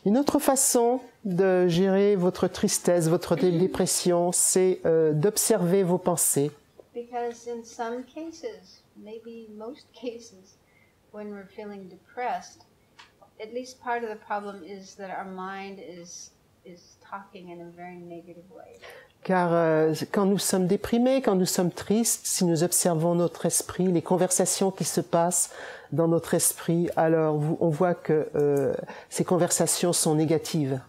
Une autre façon de gérer votre tristesse, votre dépression, c'est d'observer vos pensées. Because in some cases, maybe most cases, when we're feeling depressed, at least part of the problem is that our mind is talking in a very negative way. Car quand nous sommes déprimés, quand nous sommes tristes, si nous observons notre esprit, les conversations qui se passent dans notre esprit, alors on voit que ces conversations sont négatives.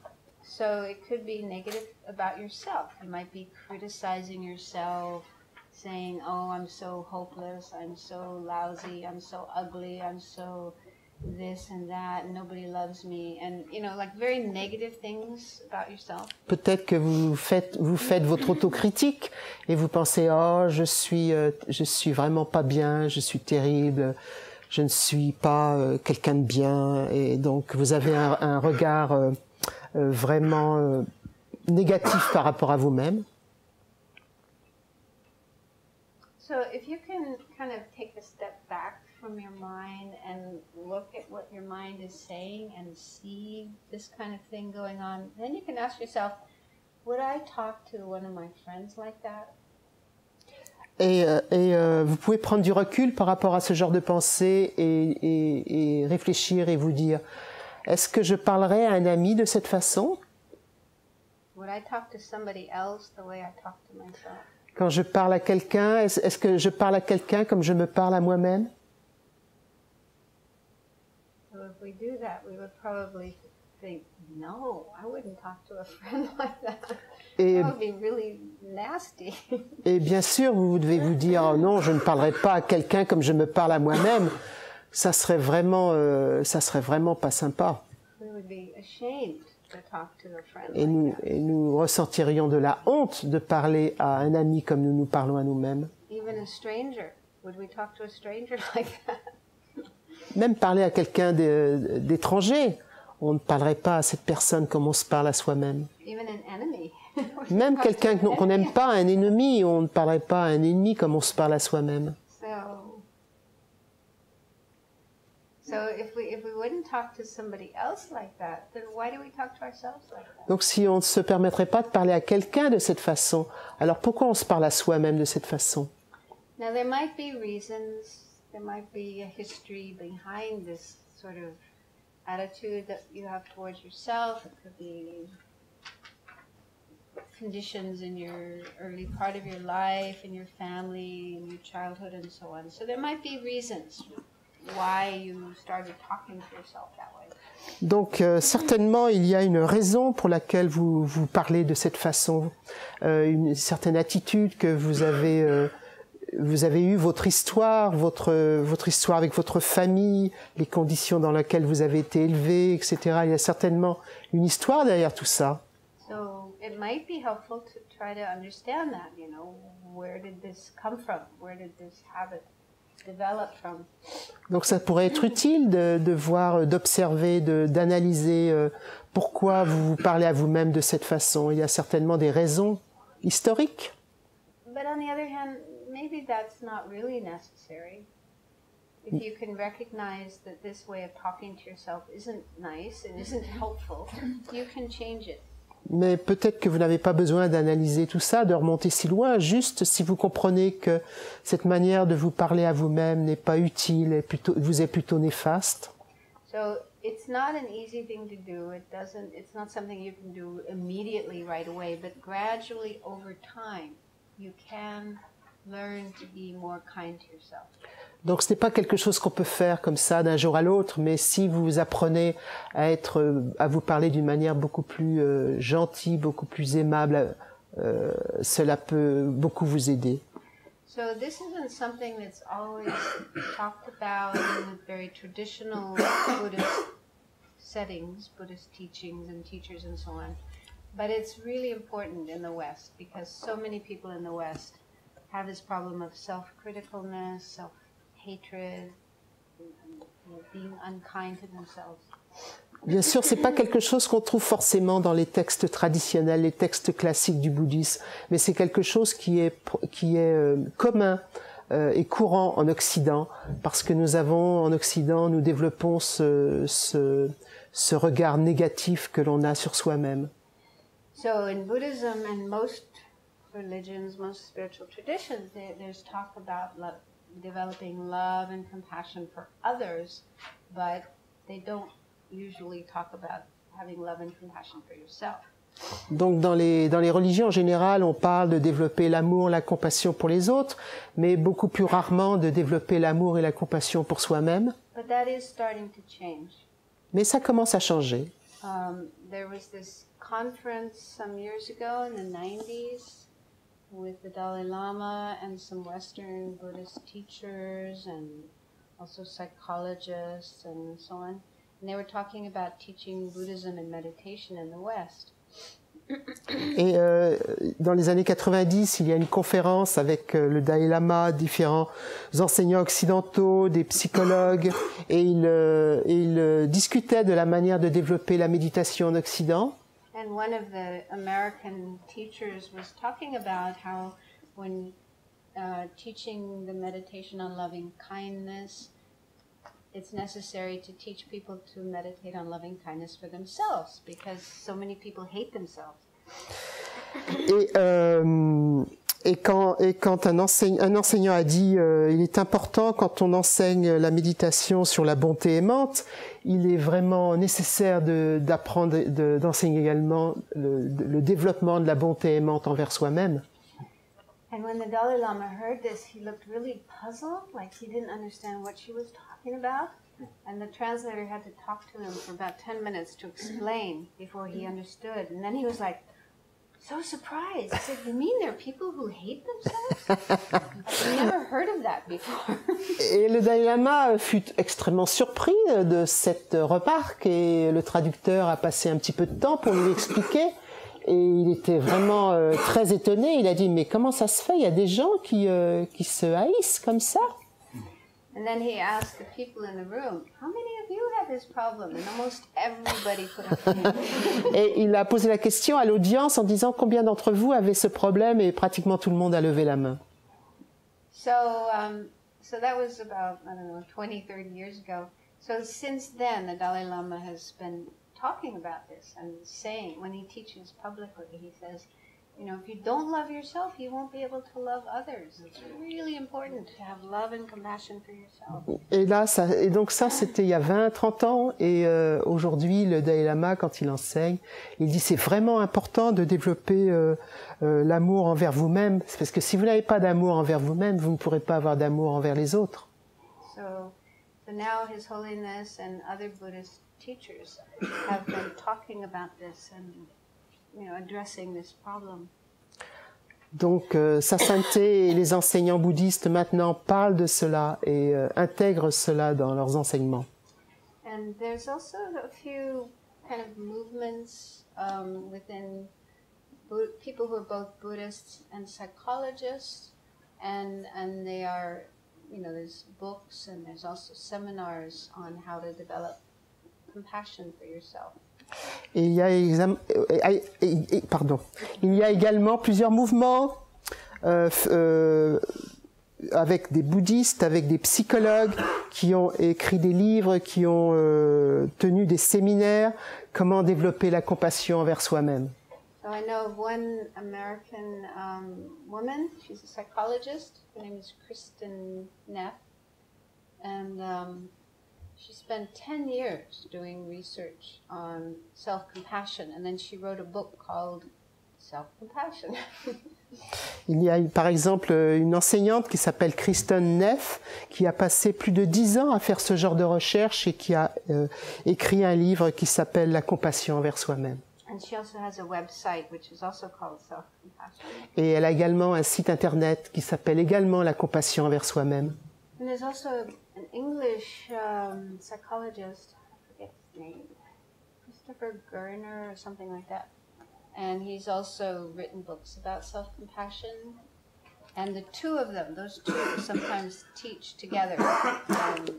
So it could be negative about yourself. You might be criticizing yourself, saying, oh, I'm so hopeless, I'm so lousy, I'm so ugly, I'm so this and that, and nobody loves me, and like very negative things about yourself. Peut-être que vous faites votre autocritique et vous pensez, oh, je suis vraiment pas bien, je suis terrible, je ne suis pas quelqu'un de bien, et donc vous avez un regard vraiment négatif par rapport à vous-même. So if you can kind of take a step back from your mind and look at what your mind is saying and see this kind of thing going on, then you can ask yourself, would I talk to one of my friends like that? Et vous pouvez prendre du recul par rapport à ce genre de pensée et réfléchir et vous dire, est-ce que je parlerais à un ami de cette façon? Would I talk to somebody else the way I talk to myself? Quand je parle à quelqu'un, est-ce que je parle à quelqu'un comme je me parle à moi-même? So if we do that, we would probably think, no, I wouldn't talk to a friend like that. Et, That would be really nasty. et bien sûr, vous devez vous dire, oh non, je ne parlerai pas à quelqu'un comme je me parle à moi-même. Ça serait vraiment pas sympa. We would be ashamed to talk to a friend Et like that. nous ressentirions de la honte de parler à un ami comme nous nous parlons à nous-mêmes. Even a stranger, would we talk to a stranger like that? Même parler à quelqu'un d'étranger, on ne parlerait pas à cette personne comme on se parle à soi-même. Even an enemy. Même quelqu'un qu'on n'aime pas, un ennemi, on ne parlerait pas à un ennemi comme on se parle à soi-même. So if we wouldn't talk to somebody else like that, then why do we talk to ourselves like that? Donc si on ne se permettrait pas de parler à quelqu'un de cette façon, alors pourquoi on se parle à soi-même de cette façon? Now there might be reasons, there might be a history behind this sort of attitude that you have towards yourself. It could be conditions in your early part of your life, in your family, in your childhood, and so on. So there might be reasons why you started talking to yourself that way. Donc certainement il y a une raison pour laquelle vous parlez de cette façon, une certaine attitude que vous avez eu, votre histoire avec votre famille, les conditions dans lesquelles vous avez été élevé, etc. Il y a certainement une histoire derrière tout ça. So it might be helpful to try to understand that, where did this come from? Where did this habit develop from? Donc ça pourrait être utile de voir, d'observer, d'analyser pourquoi vous vous parlez à vous-même de cette façon. Il y a certainement des raisons historiques. But on the other hand, maybe that's not really necessary. If you can recognize that this way of talking to yourself isn't nice and isn't helpful, you can change it. Mais peut-être que vous n'avez pas besoin d'analyser tout ça, de remonter si loin. Juste si vous comprenez que cette manière de vous parler à vous-même n'est pas utile et vous est plutôt néfaste. So it's not an easy thing to do. It's not something you can do immediately right away, but gradually over time, you can learn to be more kind to yourself. Donc ce n'est pas quelque chose qu'on peut faire comme ça d'un jour à l'autre, mais si vous apprenez à vous parler d'une manière beaucoup plus gentille, beaucoup plus aimable, cela peut beaucoup vous aider. So this isn't something that's always talked about in the very traditional Buddhist settings, Buddhist teachings and teachers and so on. But it's really important in the West because so many people in the West have this problem of self-criticalness, self-hatred, being unkind to themselves. Bien sûr, c'est pas quelque chose qu'on trouve forcément dans les textes traditionnels, les textes classiques du bouddhisme, mais c'est quelque chose qui est commun et courant en Occident, parce que nous avons en Occident, nous développons ce regard négatif que l'on a sur soi-même. So in Buddhism and most religions, most spiritual traditions, there's talk about love, developing love and compassion for others, but they don't usually talk about having love and compassion for yourself. Donc dans les religions en général, on parle de développer l'amour, la compassion pour les autres, mais beaucoup plus rarement de développer l'amour et la compassion pour soi-même. But that is starting to change. Mais ça commence à changer. There was this conference some years ago in the 90s with the Dalai Lama and some Western Buddhist teachers and also psychologists and so on. And they were talking about teaching Buddhism and meditation in the West. Et dans les années 90, il y a une conférence avec le Dalai Lama, différents enseignants occidentaux, des psychologues, et ils discutaient de la manière de développer la méditation en Occident. And one of the American teachers was talking about how when teaching the meditation on loving kindness, it's necessary to teach people to meditate on loving kindness for themselves because so many people hate themselves. Et quand un enseignant a dit il est important quand on enseigne la méditation sur la bonté aimante, il est vraiment nécessaire d'apprendre, d'enseigner également le développement de la bonté aimante envers soi-même. And when the Dalai Lama heard this, he looked really puzzled, like he didn't understand what she was talking about. And the translator had to talk to him for about 10 minutes to explain before he understood. And then he was like, so surprised. He said, you mean there are people who hate themselves? I've never heard of that before. Et le Dalai Lama fut extrêmement surpris de cette remarque et le traducteur a passé un petit peu de temps pour lui expliquer. Et il était vraiment très étonné. Il a dit, mais comment ça se fait? Il y a des gens qui se haïssent comme ça. And then he asked the people in the room, how many of you have this problem? And almost everybody put up their hand. Et il a posé la question à l'audience en disant, combien d'entre vous avez ce problème? Et pratiquement tout le monde a levé la main. So that was about, 20, 30 years ago. So since then, the Dalai Lama has been talking about this and saying, when he teaches publicly, he says, you know, if you don't love yourself, you won't be able to love others. It's really important to have love and compassion for yourself. Et donc ça, c'était il y a 20, 30 ans. Et aujourd'hui, le Dalai Lama, quand il enseigne, il dit c'est vraiment important de développer l'amour envers vous-même. Parce que si vous n'avez pas d'amour envers vous-même, vous ne pourrez pas avoir d'amour envers les autres. So now His Holiness and other Buddhist teachers have been talking about this and addressing this problem. Donc, Sa Sainteté et les enseignants bouddhistes maintenant parlent de cela et intègrent cela dans leurs enseignements. And there's also a few kind of movements within people who are both Buddhists and psychologists, and they are, there's books and there's also seminars on how to develop compassion for yourself. Et il y a également plusieurs mouvements avec des bouddhistes, avec des psychologues qui ont écrit des livres, qui ont tenu des séminaires, comment développer la compassion envers soi-même. So I know of one American woman, she's a psychologist, her name is Kristen Neff, and she spent 10 years doing research on self-compassion, and then she wrote a book called Self-Compassion. Il y a par exemple une enseignante qui s'appelle Kristen Neff qui a passé plus de 10 ans à faire ce genre de recherche et qui a écrit un livre qui s'appelle La compassion envers soi-même. And she also has a website which is also called Self-Compassion. Et elle a également un site internet qui s'appelle également La compassion envers soi-même. And there's also an English psychologist, I forget his name, Christopher Gerner or something like that. And he's also written books about self-compassion. And the two of them, those two, sometimes teach together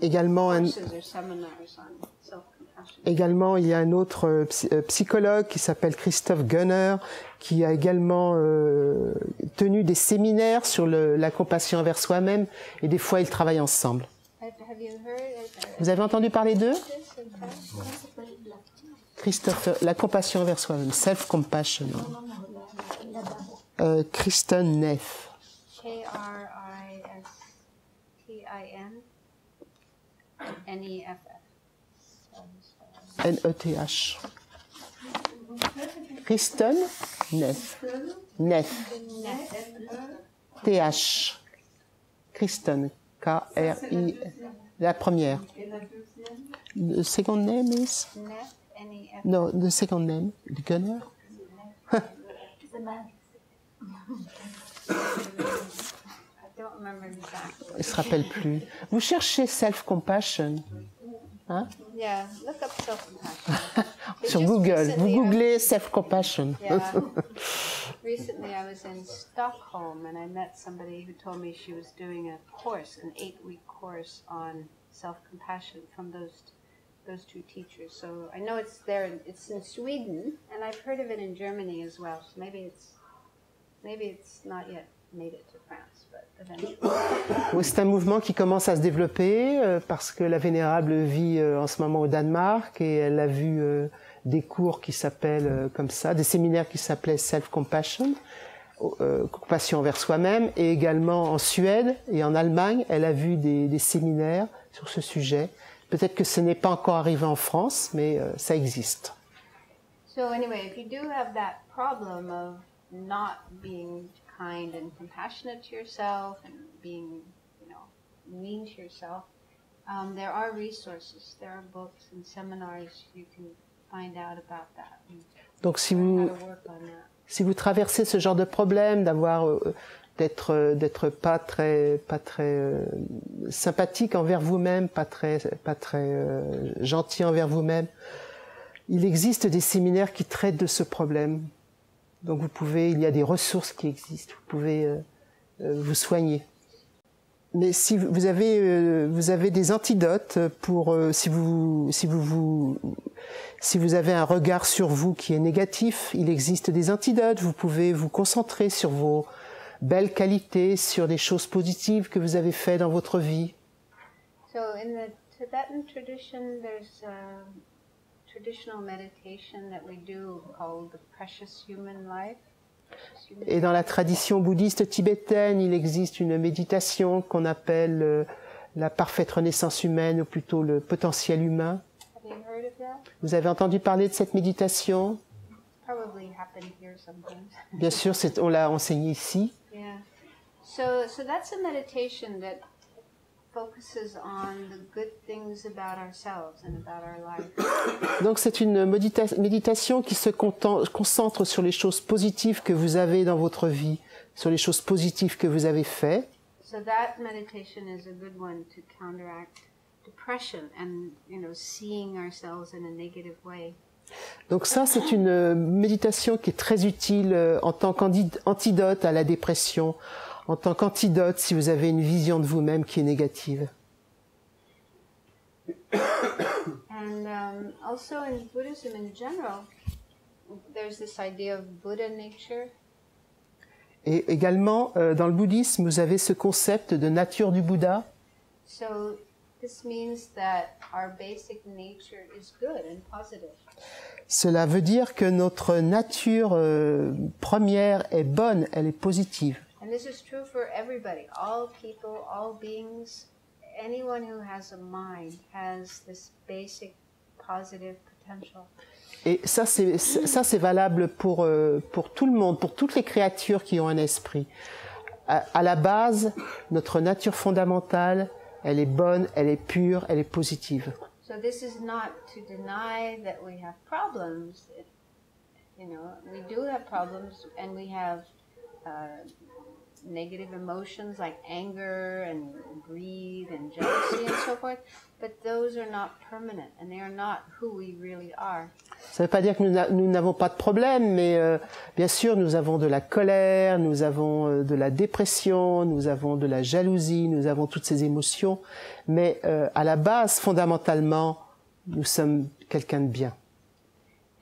Également, courses or seminars on self-compassion. également, il y a un autre psychologue qui s'appelle Christophe Gunner qui a également tenu des séminaires sur la compassion envers soi-même et des fois ils travaillent ensemble. Have you heard Vous avez entendu parler d'eux? this in fact? Christophe, la compassion envers soi-même, self-compassion. Kristen Neff. Kristin N-E-T-H. Kristen Neff. Neff. T-H. Kristen. K-R-I. La première. The second name is? Neff, N-E-F. No, the second name. The Gunner. I don't remember exactly. Il se rappelle plus. Vous cherchez self-compassion. Hein? Yeah, look up self-compassion. Sur Just Google. Vous recently, googlez self-compassion. Yeah. Recently, I was in Stockholm and I met somebody who told me she was doing a course, an 8-week course on self-compassion from those two teachers. So I know it's there. It's in Sweden, and I've heard of it in Germany as well. So maybe it's not yet made it to France, but eventually. Oui, c'est un mouvement qui commence à se développer parce que la Vénérable vit en ce moment au Danemark et elle a vu des cours qui s'appellent comme ça, des séminaires qui s'appelaient Self-Compassion, compassion envers soi-même, et également en Suède et en Allemagne, elle a vu des séminaires sur ce sujet. Peut-être que ce n'est pas encore arrivé en France, mais ça existe. So anyway, if you do have that problem of not being kind and compassionate to yourself and being, mean to yourself, there are resources, there are books and seminars you can find out about that. Donc si Learn vous, how to work on that. si vous traversez ce genre de problème, d'être pas très sympathique envers vous-même, pas très gentil envers vous-même, il existe des séminaires qui traitent de ce problème. Donc il y a des ressources qui existent, vous pouvez vous soigner. Mais si vous avez des antidotes pour si vous avez un regard sur vous qui est négatif, il existe des antidotes. Vous pouvez vous concentrer sur vos belles qualités, sur des choses positives que vous avez fait dans votre vie. So in the Tibetan tradition, there's a traditional meditation that we do called the precious human life. Et dans la tradition bouddhiste tibétaine, il existe une méditation qu'on appelle la parfaite renaissance humaine, ou plutôt le potentiel humain. Have you heard of that? Vous avez entendu parler de cette méditation? Probably happened here sometimes. Bien sûr, on l'a enseigné ici. Yeah. So that's a meditation that focuses on the good things about ourselves and about our life. Donc c'est une méditation qui se concentre sur les choses positives que vous avez dans votre vie, sur les choses positives que vous avez faites. So that meditation is a good one to counteract depression and, seeing ourselves in a negative way. Donc ça, c'est une méditation qui est très utile en tant qu'antidote à la dépression, en tant qu'antidote si vous avez une vision de vous-même qui est négative. And also in Buddhism in general, there's this idea of Buddha nature. Et également, dans le bouddhisme, vous avez ce concept de nature du Bouddha. So This means that our basic nature is good and positive. Cela veut dire que notre nature première est bonne, elle est positive. And this is true for everybody, all people, all beings. Anyone who has a mind has this basic positive potential. Et ça c'est valable pour tout le monde, pour toutes les créatures qui ont un esprit. À la base, notre nature fondamentale, elle est bonne, elle est pure, elle est positive. So this is not to deny that we have problems. You know, we do have problems, and we have negative emotions like anger and greed and jealousy and so forth, but those are not permanent, and they are not who we really are. Ça ne veut pas dire que nous n'avons pas de problème, mais bien sûr, nous avons de la colère, nous avons de la dépression, nous avons de la jalousie, nous avons toutes ces émotions, mais à la base, fondamentalement, nous sommes quelqu'un de bien.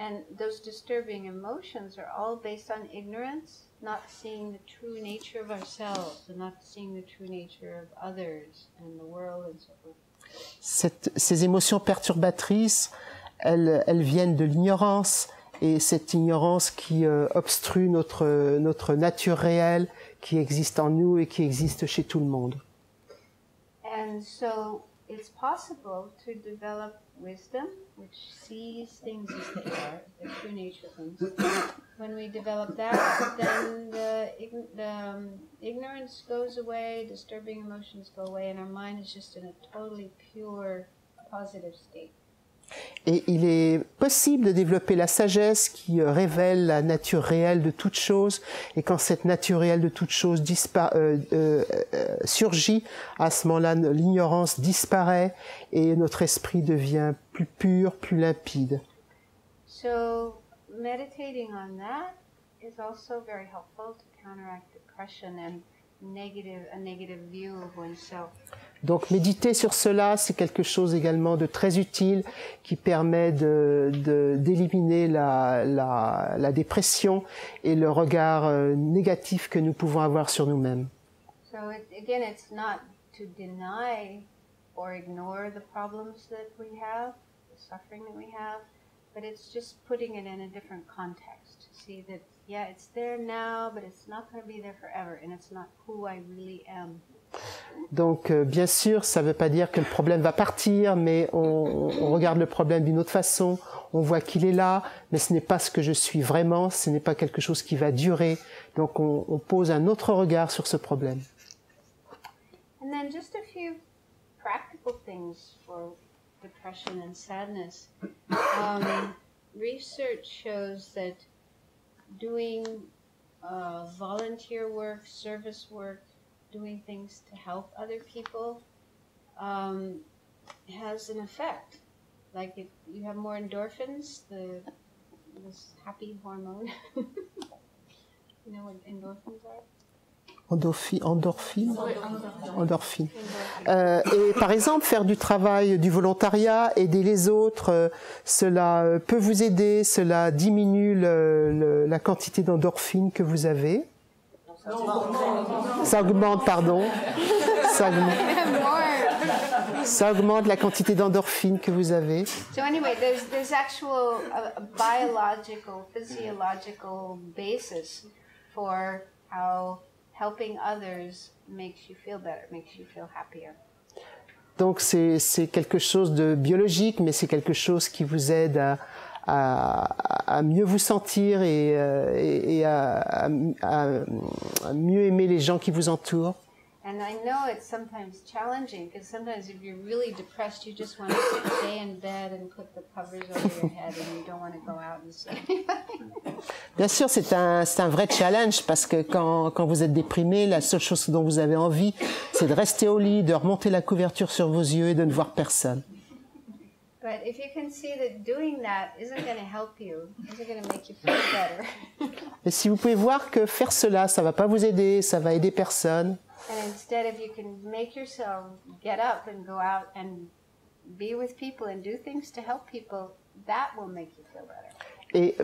And those disturbing emotions are all based on ignorance, not seeing the true nature of ourselves and not seeing the true nature of others and the world and so forth. Ces émotions perturbatrices, elles viennent de l'ignorance, et cette ignorance qui obstrue notre nature réelle qui existe en nous et qui existe chez tout le monde. And so it's possible to develop wisdom, which sees things as they are, the true nature of things. When we develop that, then the ignorance goes away, disturbing emotions go away, and our mind is just in a totally pure, positive state. Et il est possible de développer la sagesse qui révèle la nature réelle de toute chose, et quand cette nature réelle de toute chose surgit, à ce moment-là, l'ignorance disparaît et notre esprit devient plus pur, plus limpide. So meditating on that is also very helpful to counteract depression and a negative view of oneself. Donc méditer sur cela, c'est quelque chose également de très utile qui permet d'éliminer la dépression et le regard négatif que nous pouvons avoir sur nous-mêmes. So again, it's not to deny or ignore the problems that we have, the suffering that we have, but it's just putting it in a different context. See that, yeah, it's there now, but it's not going to be there forever, and it's not who I really am. Donc, bien sûr, ça ne veut pas dire que le problème va partir, mais on regarde le problème d'une autre façon, on voit qu'il est là, mais ce n'est pas ce que je suis vraiment, ce n'est pas quelque chose qui va durer. Donc, on pose un autre regard sur ce problème. And then just a few practical things for depression and sadness. Research shows that doing volunteer work, service work, doing things to help other people has an effect. Like if you have more endorphins, this happy hormone. You know what endorphins are? Endorphine. Et par exemple, faire du travail, du volontariat, aider les autres, cela peut vous aider, cela diminue la quantité d'endorphine que vous avez. Ça augmente, pardon. Ça augmente la quantité d'endorphine que vous avez. So anyway, there's actual biological, physiological basis for how helping others makes you feel better, makes you feel happier. Donc c'est quelque chose de biologique, mais c'est quelque chose qui vous aide à mieux vous sentir et à mieux aimer les gens qui vous entourent. And I know it's sometimes challenging because sometimes if you're really depressed, you just want to stay in bed and put the covers over your head and you don't want to go out and sleep. Bien sûr, c'est un vrai challenge parce que quand vous êtes déprimé, la seule chose dont vous avez envie, c'est de rester au lit, de remonter la couverture sur vos yeux et de ne voir personne. But if you can see that doing that isn't going to help you, isn't going to make you feel better. Et si vous pouvez voir que faire cela, ça va pas vous aider, ça va aider personne. And instead, if you can make yourself get up and go out and be with people and do things to help people, that will make you feel better. Et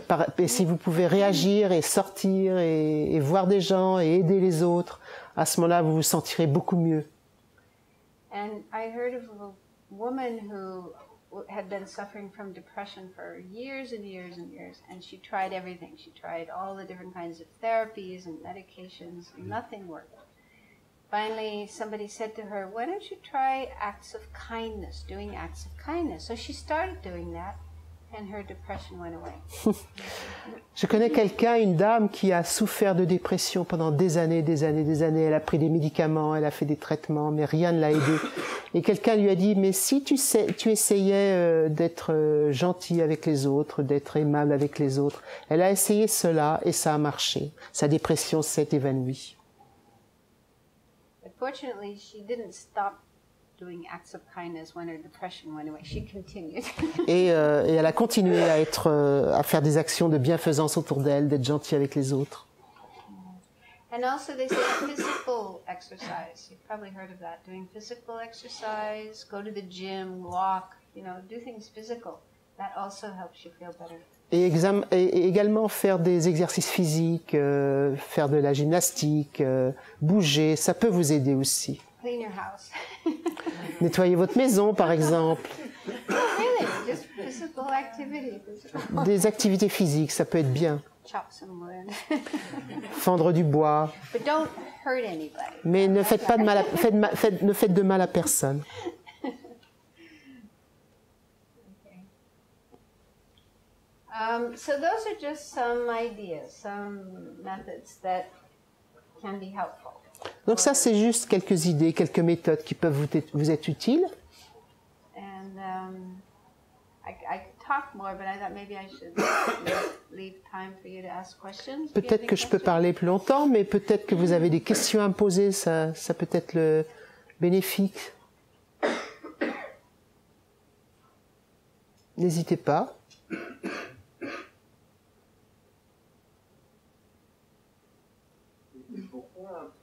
si vous pouvez réagir et sortir et voir des gens et aider les autres, à ce moment-là, vous vous sentirez beaucoup mieux. And I heard of woman who had been suffering from depression for years and years and years, and she tried everything. She tried all the different kinds of therapies and medications, and nothing worked. Finally, somebody said to her, why don't you try acts of kindness, doing acts of kindness? So she started doing that, and her depression went away. Je connais quelqu'un, une dame qui a souffert de dépression pendant des années, des années, des années. Elle a pris des médicaments, elle a fait des traitements, mais rien ne l'a aidée. Et quelqu'un lui a dit, mais si tu essayais d'être gentil avec les autres, d'être aimable avec les autres. Elle a essayé cela et ça a marché. Sa dépression s'est évanouie. But fortunately, she didn't stop doing acts of kindness when her depression went away. She continued. Et elle a continué à faire des actions de bienfaisance autour d'elle, d'être gentille avec les autres. And also they say physical exercise. You've probably heard of that. Doing physical exercise, go to the gym, walk, do things physical. That also helps you feel better. Et également faire des exercices physiques, faire de la gymnastique, bouger, ça peut vous aider aussi. Clean your house. Nettoyer votre maison, par exemple. Really, just physical activity. Des activités physiques, ça peut être bien. Chop some wood. Fendre du bois. But don't hurt anybody. Mais ne faites pas de mal ne faites de mal à personne. Okay. So those are just some ideas, some methods that can be helpful. Donc ça, c'est juste quelques idées, quelques méthodes qui peuvent vous être utiles. And I could talk more, but I thought maybe I should leave time for you to ask questions. Peut-être que je peux parler plus longtemps, mais peut-être que vous avez des questions à me poser, ça peut être le bénéfique. N'hésitez pas.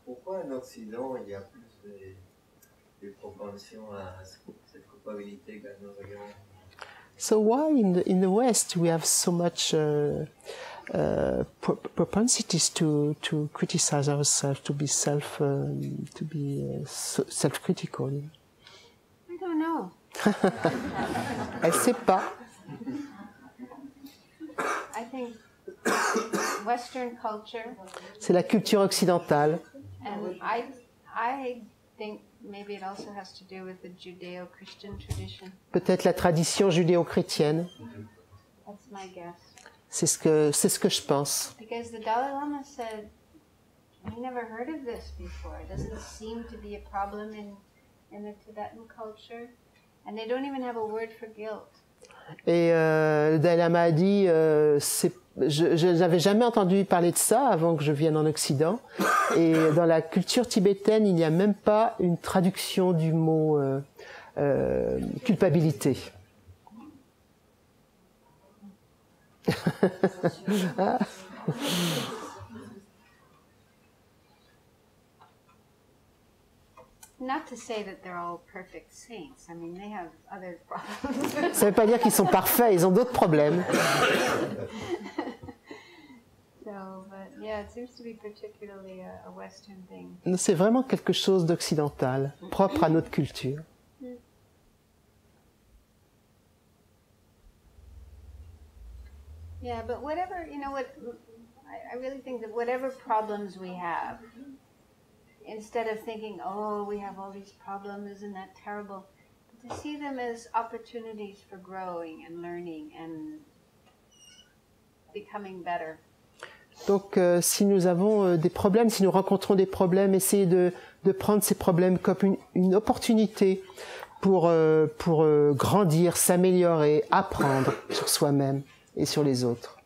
Pourquoi en Occident il y a plus de propension à cette culpabilité qu'à nos regards? So why in the West we have so much propensities to criticize ourselves, to be self-critical? I don't know. Elle sait pas. I think Western culture. C'est la culture occidentale. And I think maybe it also has to do with the Judeo-Christian tradition. Peut-être la tradition judéo-chrétienne. That's my guess. C'est ce que je pense. Because the Dalai Lama said, "I never heard of this before. It doesn't seem to be a problem in the Tibetan culture, and they don't even have a word for guilt." Et le Dalai Lama a dit, je n'avais jamais entendu parler de ça avant que je vienne en Occident. Et dans la culture tibétaine, il n'y a même pas une traduction du mot culpabilité. Not to say that they're all perfect saints. I mean, they have other problems. Ça ne veut pas dire qu'ils sont parfaits, ils ont d'autres problèmes. So, but yeah, it seems to be particularly a Western thing. C'est vraiment quelque chose d'occidental, propre à notre culture. Yeah, but whatever, I really think that whatever problems we have, instead of thinking, oh, we have all these problems, isn't that terrible? But to see them as opportunities for growing and learning and becoming better. Donc, si nous avons des problèmes, si nous rencontrons des problèmes, essayez de prendre ces problèmes comme une opportunité pour grandir, s'améliorer, apprendre sur soi-même et sur les autres.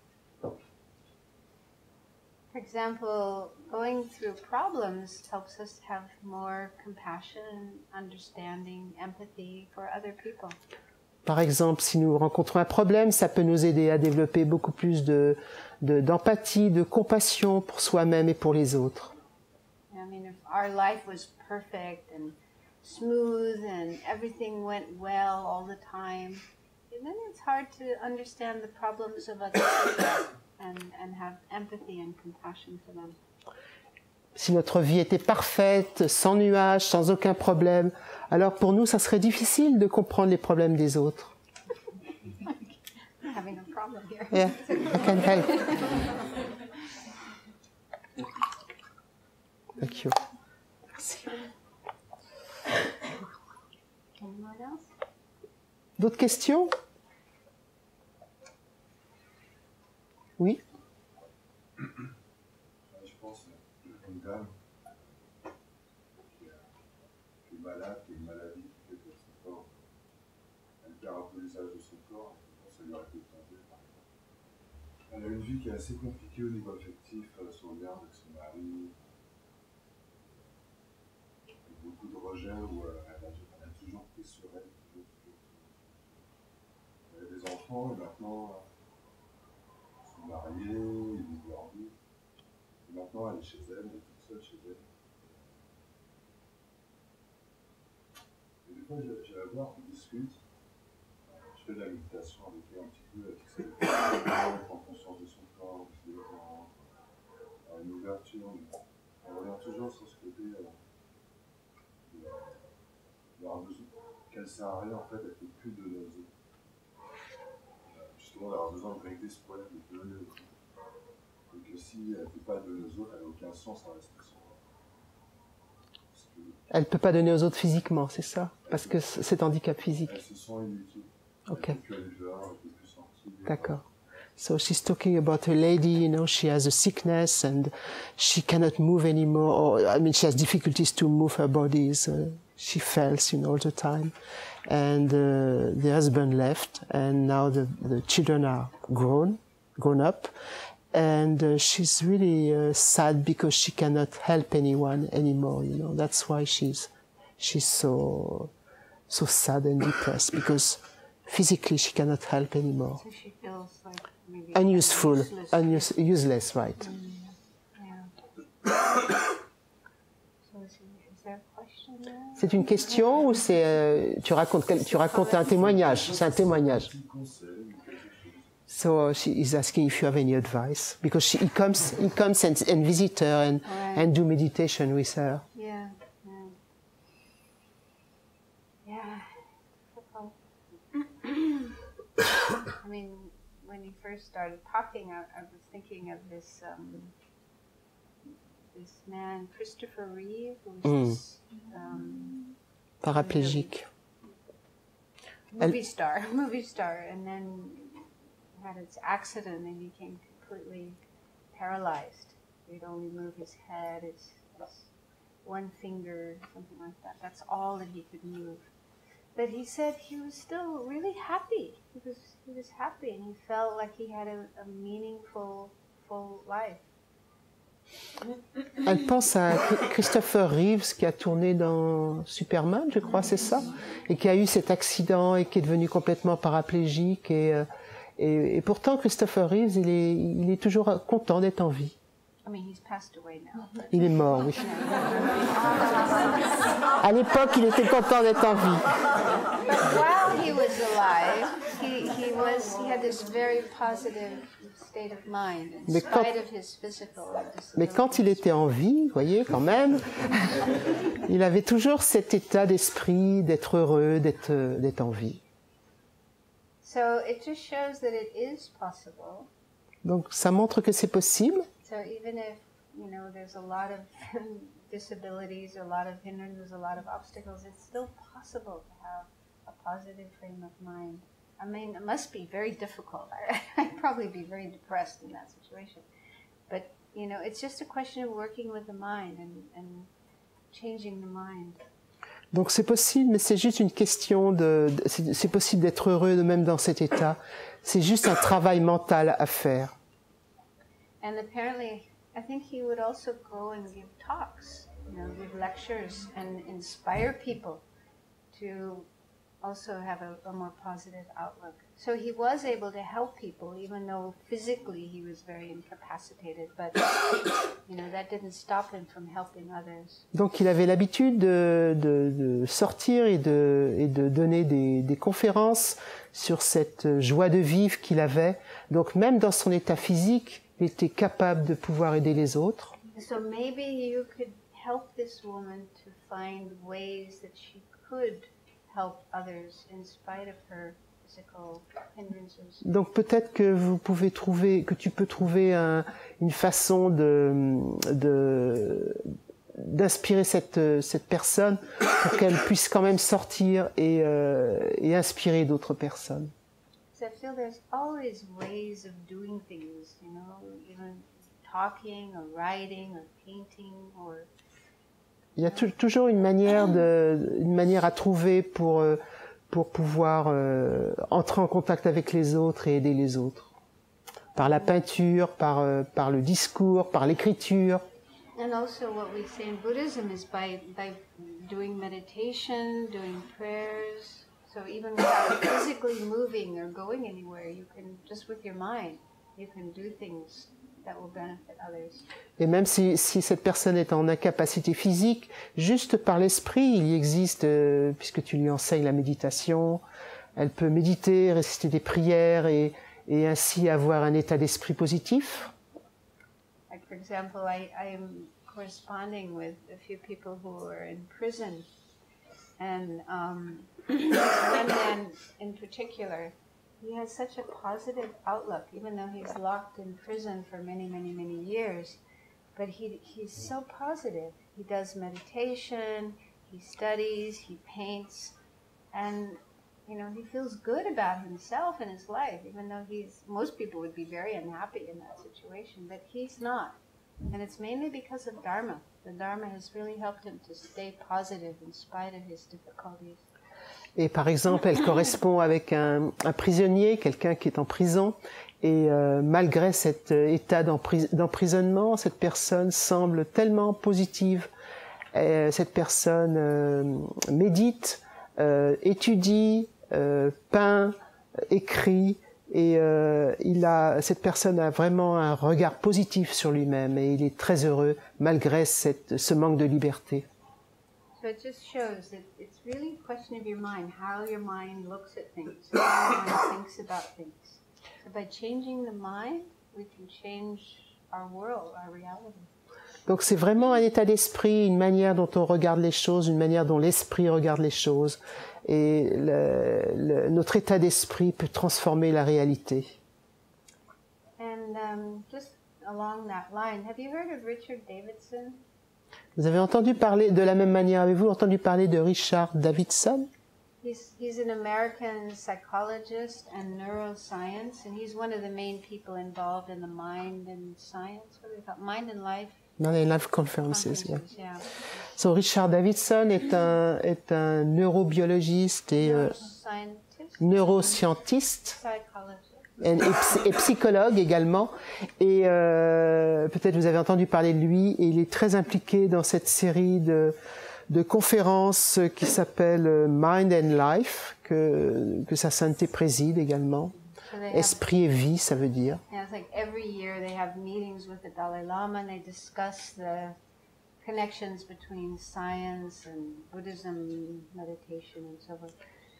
For example, going through problems helps us have more compassion, understanding, empathy for other people. Par exemple, si nous rencontrons un problème, ça peut nous aider à développer beaucoup plus d'empathie, de compassion pour soi-même et pour les autres. I mean, if our life was perfect and smooth and everything went well all the time, then it's hard to understand the problems of other people and have empathy and compassion for them. Si notre vie était parfaite, sans nuages, sans aucun problème, alors pour nous, ça serait difficile de comprendre les problèmes des autres. Having a problem here. Yeah, I can help. Thank you. Anyone else? D'autres questions? Oui? Je pense à une dame qui est malade, qui a une maladie qui fait que son corps, elle perd un peu l'usage de son corps, et ça lui arrête de tomber, par exemple. Elle a une vie qui est assez compliquée au niveau affectif, son lien avec son mari, beaucoup de rejets où elle a toujours pris sur elle, toujours. Elle a des enfants et maintenant ils sont mariés, ils vivent leur vie. Et maintenant elle est chez elle est toute seule chez elle. Et des fois j'ai la voir, on discute, je fais de la méditation avec elle un petit peu, elle fixe les corps, prendre conscience de son corps, de ses développements, une ouverture, mais elle revient toujours sur ce côté. Qu'elle ne sert à rien, en fait, elle ne fait plus de nos justement, d'avoir besoin de régler ce problème de donner aux autres. Et que si elle ne fait pas donner aux autres, elle n'a aucun sens à rester sur elle. Elle ne peut pas donner aux autres physiquement, c'est ça? Parce que c'est handicap physique. Elle se sent inutile. Ok. Elle ne peut plus aller dehors, elle ne peut plus sortir. D'accord. So she's talking about a lady, you know, she has a sickness and she cannot move anymore, or, I mean, she has difficulties to move her body. She fails, you know, all the time. And the husband left, and now the children are grown up, and she's really sad because she cannot help anyone anymore, you know. That's why she's so sad and depressed, because physically she cannot help anymore. So she feels like maybe Unuseful, useless. useless, right? Yeah. So is there a question there? C'est une question ou c'est tu racontes un témoignage? C'est un témoignage. So she is asking if you have any advice, because he comes and visit her and do meditation with her. Yeah. I mean, when he first started talking, I was thinking of this man, Christopher Reeve, who's this Paraplégique. movie star, and then had his accident and became completely paralyzed. He'd only move his head, his one finger, something like that. That's all that he could move. But he said he was still really happy. He was happy, and he felt like he had a meaningful, full life. Elle pense à Christopher Reeves qui a tourné dans Superman, je crois, c'est ça, et qui a eu cet accident et qui est devenu complètement paraplégique. Et pourtant, Christopher Reeves, il est toujours content d'être en vie. I mean, he's passed away now. Il est mort, oui. À l'époque, il était content d'être en vie. But while he was alive, he had this very positive state of mind in spite of his physical disabilities. Mais quand il était en vie, vous voyez, quand même, il avait toujours cet état d'esprit d'être heureux, d'être en vie. So it just shows that it is possible. Donc ça montre que c'est possible. So even if, there's a lot of disabilities, a lot of hindrances, a lot of obstacles, it's still possible to have a positive frame of mind. I mean, it must be very difficult. I'd probably be very depressed in that situation. But, it's just a question of working with the mind and changing the mind. Donc c'est possible, mais c'est juste une question c'est possible d'être heureux même dans cet état. C'est juste un travail mental à faire. And apparently, I think he would also go and give talks, give lectures and inspire people to also have a more positive outlook. So he was able to help people, even though physically he was very incapacitated, but that didn't stop him from helping others. Donc il avait l'habitude de sortir et de donner des conférences sur cette joie de vivre qu'il avait. Donc même dans son état physique, il était capable de pouvoir aider les autres. So maybe you could help this woman to find ways that she could help others in spite of her physical hindrances. Donc peut-être que vous pouvez trouver, que tu peux trouver une façon d'inspirer cette personne pour qu'elle puisse quand même sortir et inspirer d'autres personnes. So I feel there's always ways of doing things, you know, even talking or writing or painting or. Il y a toujours une manière à trouver pour pouvoir entrer en contact avec les autres et aider les autres. Par la peinture, par le discours, par l'écriture. And also what we say in Buddhism is by doing meditation, doing prayers. So even without physically moving or going anywhere, you can, just with your mind, you can do things that will benefit others. Et même si cette personne est en incapacité physique, juste par l'esprit, il existe, puisque tu lui enseignes la méditation, elle peut méditer, réciter des prières et ainsi avoir un état d'esprit positif. Like for example, I'm corresponding with a few people who are in prison, and one man in particular, he has such a positive outlook, even though he's locked in prison for many, many, many years. But he's so positive. He does meditation, he studies, he paints, and you know, he feels good about himself and his life, even though most people would be very unhappy in that situation, but he's not. And it's mainly because of Dharma. The Dharma has really helped him to stay positive in spite of his difficulties. Et par exemple, elle correspond avec un prisonnier, quelqu'un qui est en prison, et malgré cet état d'emprisonnement, cette personne semble tellement positive. Cette personne médite, étudie, peint, écrit, et cette personne a vraiment un regard positif sur lui-même, et il est très heureux malgré ce manque de liberté. So it just shows that it's really a question of your mind, how your mind looks at things, how your mind thinks about things. So by changing the mind, we can change our world, our reality. Donc c'est vraiment un état d'esprit, une manière dont on regarde les choses, une manière dont l'esprit regarde les choses. Et notre état d'esprit peut transformer la réalité. And just along that line, have you heard of Richard Davidson? Vous avez entendu parler, de la même manière, avez-vous entendu parler de Richard Davidson? He's an American psychologist and neuroscience, and he's one of the main people involved in the mind and science, what do they call it? Mind and life. Mind and Life Conferences, yeah. Yeah. So Richard Davidson est un neurobiologiste et neuroscientiste et psychologue également. Et peut-être vous avez entendu parler de lui. Et il est très impliqué dans cette série de conférences qui s'appelle Mind and Life, que sa sainteté préside également. Esprit et vie, ça veut dire. Yeah, it's like every year they have meetings with the Dalai Lama and they discuss the connections between science and Buddhism, meditation and so forth.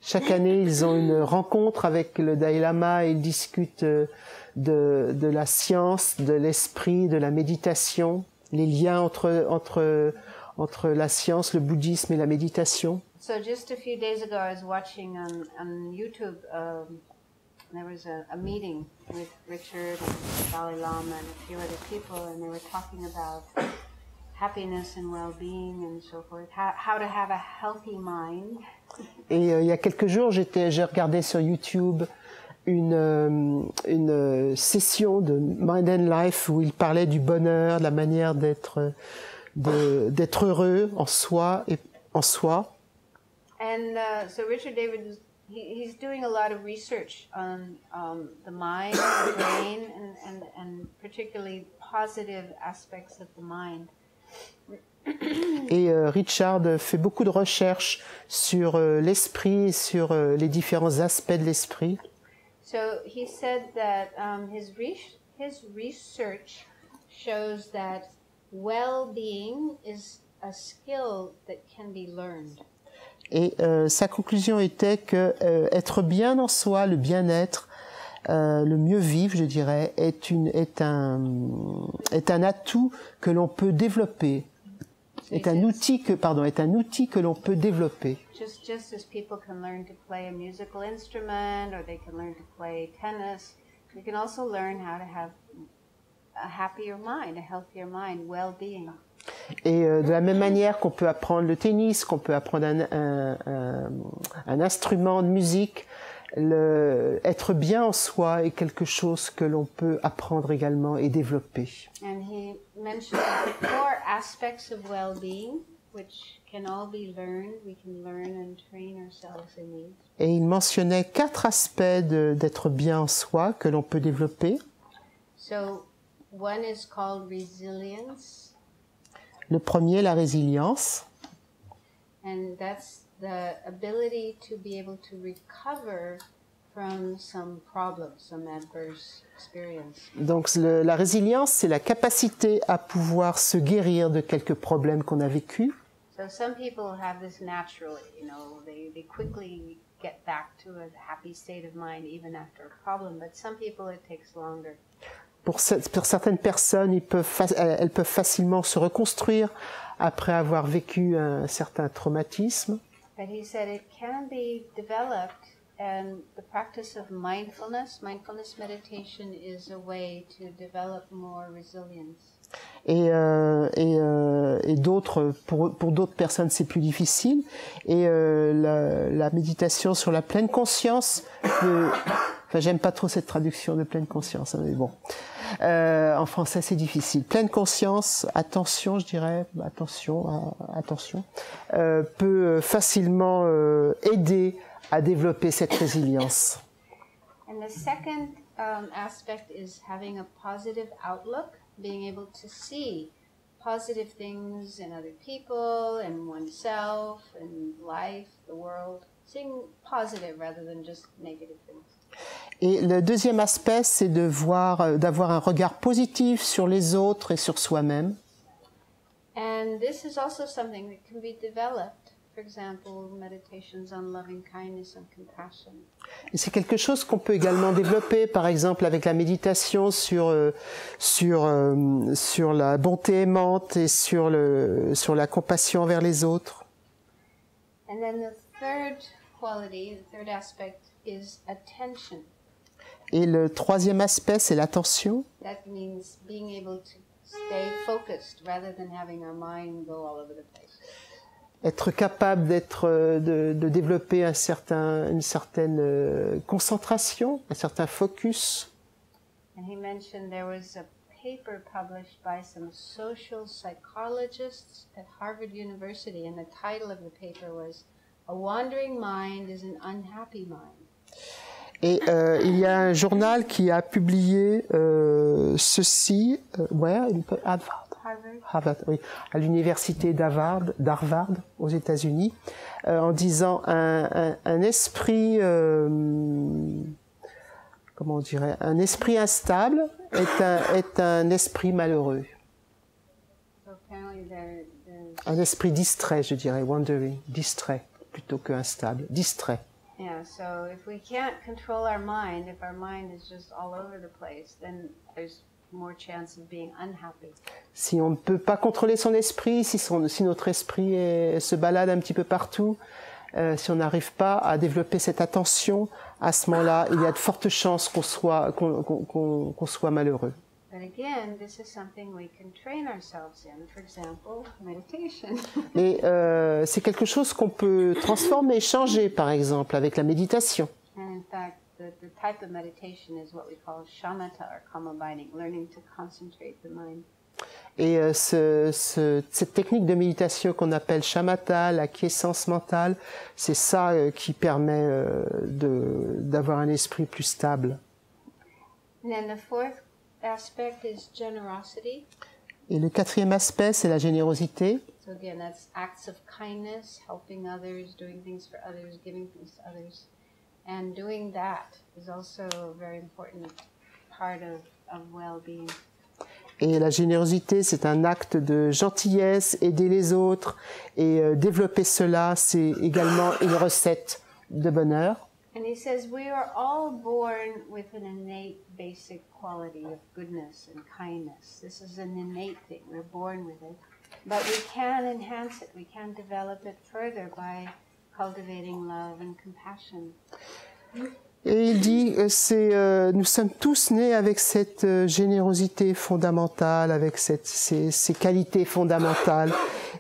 Chaque année, ils ont une rencontre avec le Dalai Lama et ils discutent de la science, de l'esprit, de la méditation, les liens entre la science, le bouddhisme et la méditation. So just a few days ago, I was watching on YouTube. There was a meeting with Richard and Dalai Lama and a few other people, and they were talking about happiness and well-being and so forth, how to have a healthy mind. Et il y a quelques jours, j'ai regardé sur YouTube une session de Mind and Life où il parlait du bonheur, de la manière d'être heureux en soi et en soi. And so Richard David, he's doing a lot of research on the mind, the brain, and particularly positive aspects of the mind. Et Richard fait beaucoup de recherches sur l'esprit et sur les différents aspects de l'esprit. So he said that his research shows that well-being is a skill that can be learned. Et sa conclusion était que être bien en soi, le bien-être, le mieux vivre, je dirais, est un atout que l'on peut développer, est un outil que l'on peut développer. Just as people can learn to play a musical instrument or they can learn to play tennis, you can also learn how to have a happier mind, a healthier mind, well-being. Et de la même manière qu'on peut apprendre le tennis, qu'on peut apprendre un instrument de musique, être bien en soi est quelque chose que l'on peut apprendre également et développer. And he mentioned 4 aspects of well-being, which can all be learned. We can learn and train ourselves in these. Et il mentionnait 4 aspects d'être bien en soi que l'on peut développer. So one is called resilience. Le premier, la résilience. And that's the ability to be able to recover from some problem, some adverse experience. Donc la résilience, c'est la capacité à pouvoir se guérir de quelques problèmes qu'on a vécus. So some people have this naturally, they quickly get back to a happy state of mind even after a problem, but some people it takes longer. Pour certaines personnes, elles peuvent facilement se reconstruire après avoir vécu un certain traumatisme. But he said it can be developed, and the practice of mindfulness meditation is a way to develop more resilience. Et d'autres, pour d'autres personnes, c'est plus difficile. Et la méditation sur la pleine conscience, j'aime pas trop cette traduction de pleine conscience, mais bon. En français, c'est difficile. Pleine conscience, attention, je dirais, attention, peut facilement aider à développer cette résilience. And the second aspect is having a positive outlook, being able to see positive things in other people and oneself and life, the world, seeing positive rather than just negative things. Et le deuxième aspect, c'est d'avoir un regard positif sur les autres et sur soi-même. And this is also something that can be developed. For example, meditations on loving kindness and compassion. Et c'est quelque chose qu'on peut également développer, par exemple avec la méditation sur la bonté aimante et sur la compassion envers les autres. And then the third quality, the third aspect is attention. Et le troisième aspect, c'est l'attention. That means being able to stay focused rather than having our mind go all over the place. Être capable de développer une certaine concentration, un certain focus. And he mentioned there was a paper published by some social psychologists at Harvard University, and the title of the paper was "A Wandering Mind is an Unhappy Mind." Et il y a un journal qui a publié ceci, Harvard, oui, à l'université d'Harvard aux États-Unis, en disant un esprit, comment on dirait, un esprit instable est un esprit malheureux. So apparently Un esprit distrait, je dirais, wandering, distrait plutôt que instable, distrait. yeah, so if we can't control our mind, if our mind is just all over the place, then there's more chance of being unhappy. Si on ne peut pas contrôler son esprit, si notre esprit se balade un petit peu partout, si on n'arrive pas à développer cette attention, à ce moment-là, il y a de fortes chances qu'on soit malheureux. But again, this is something we can train ourselves in. For example, meditation. Mais c'est quelque chose qu'on peut transformer, changer, par exemple, avec la méditation. And in fact, the type of meditation is what we call shamatha, or calm abiding, learning to concentrate the mind. Et cette technique de méditation qu'on appelle shamatha, l'acquiescence mentale, c'est ça qui permet d'avoir un esprit plus stable. And then the fourth aspect is generosity. Et le quatrième aspect, c'est la générosité. So again, that's acts of kindness, helping others, doing things for others, giving things to others. And doing that is also a very important part of well-being. Et la générosité, c'est un acte de gentillesse, aider les autres. Et développer cela, c'est également une recette de bonheur. And he says we are all born with an innate basic quality of goodness and kindness. This is an innate thing. We're born with it. But we can enhance it. We can develop it further by cultivating love and compassion. Et il dit, nous sommes tous nés avec cette générosité fondamentale, avec ces qualités fondamentales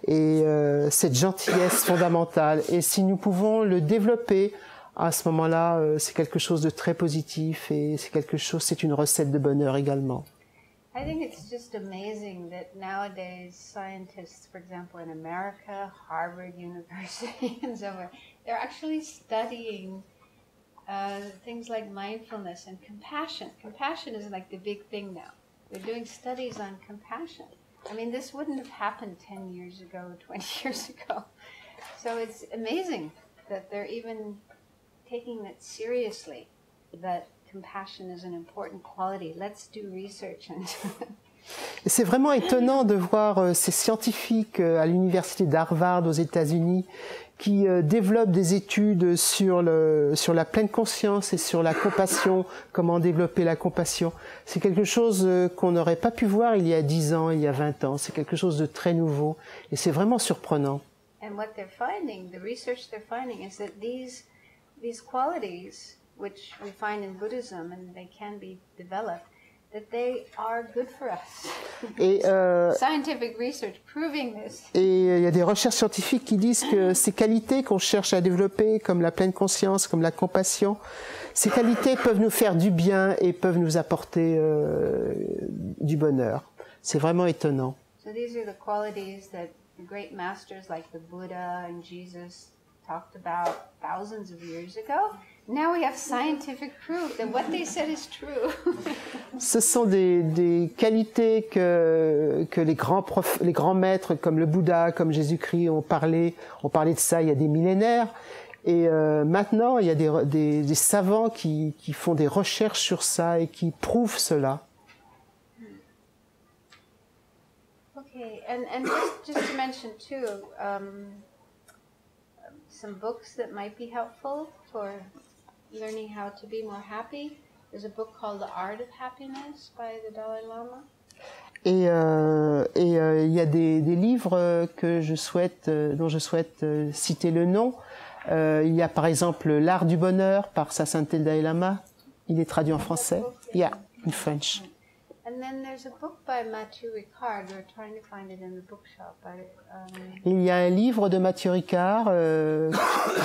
et cette gentillesse fondamentale. Et si nous pouvons le développer, à ce moment-là, c'est quelque chose de très positif et c'est une recette de bonheur également. I think it's just amazing that nowadays scientists, for example, in America, Harvard University and so on, they're actually studying things like mindfulness and compassion. Compassion is like the big thing now. They're doing studies on compassion. I mean, this wouldn't have happened 10 years ago, 20 years ago. So it's amazing that they're even taking it seriously, that compassion is an important quality. Let's do research into it. Et c'est vraiment étonnant de voir ces scientifiques à l'université d'Harvard aux États-Unis qui développent des études sur la pleine conscience et sur la compassion, comment développer la compassion. C'est quelque chose qu'on n'aurait pas pu voir il y a 10 ans, il y a 20 ans. C'est quelque chose de très nouveau et c'est vraiment surprenant. And what they're finding, the research they're finding is that these qualities, which we find in Buddhism and they can be developed, that they are good for us. Et Scientific research proving this. Et il y a des recherches scientifiques qui disent que ces qualités qu'on cherche à développer, comme la pleine conscience, comme la compassion, ces qualités peuvent nous faire du bien et peuvent nous apporter du bonheur. C'est vraiment étonnant. So these are the qualities that the great masters like the Buddha and Jesus talked about thousands of years ago. Now we have scientific proof that what they said is true. Ce sont des qualités que les grands maîtres comme le Bouddha, comme Jésus-Christ ont parlé de ça il y a des millénaires. Et maintenant, il y a des savants qui font des recherches sur ça et qui prouvent cela. Okay, and just to mention too, some books that might be helpful for learning how to be more happy. There's a book called The Art of Happiness by the Dalai Lama. Et il y a des livres dont je souhaite citer le nom. Il y a par exemple L'Art du Bonheur par Sa Sainteté le Dalai Lama. Il est traduit en français. Yeah, in French. And then there's a book by Mathieu Ricard. We're trying to find it in the bookshop. Il y a un livre de Mathieu Ricard que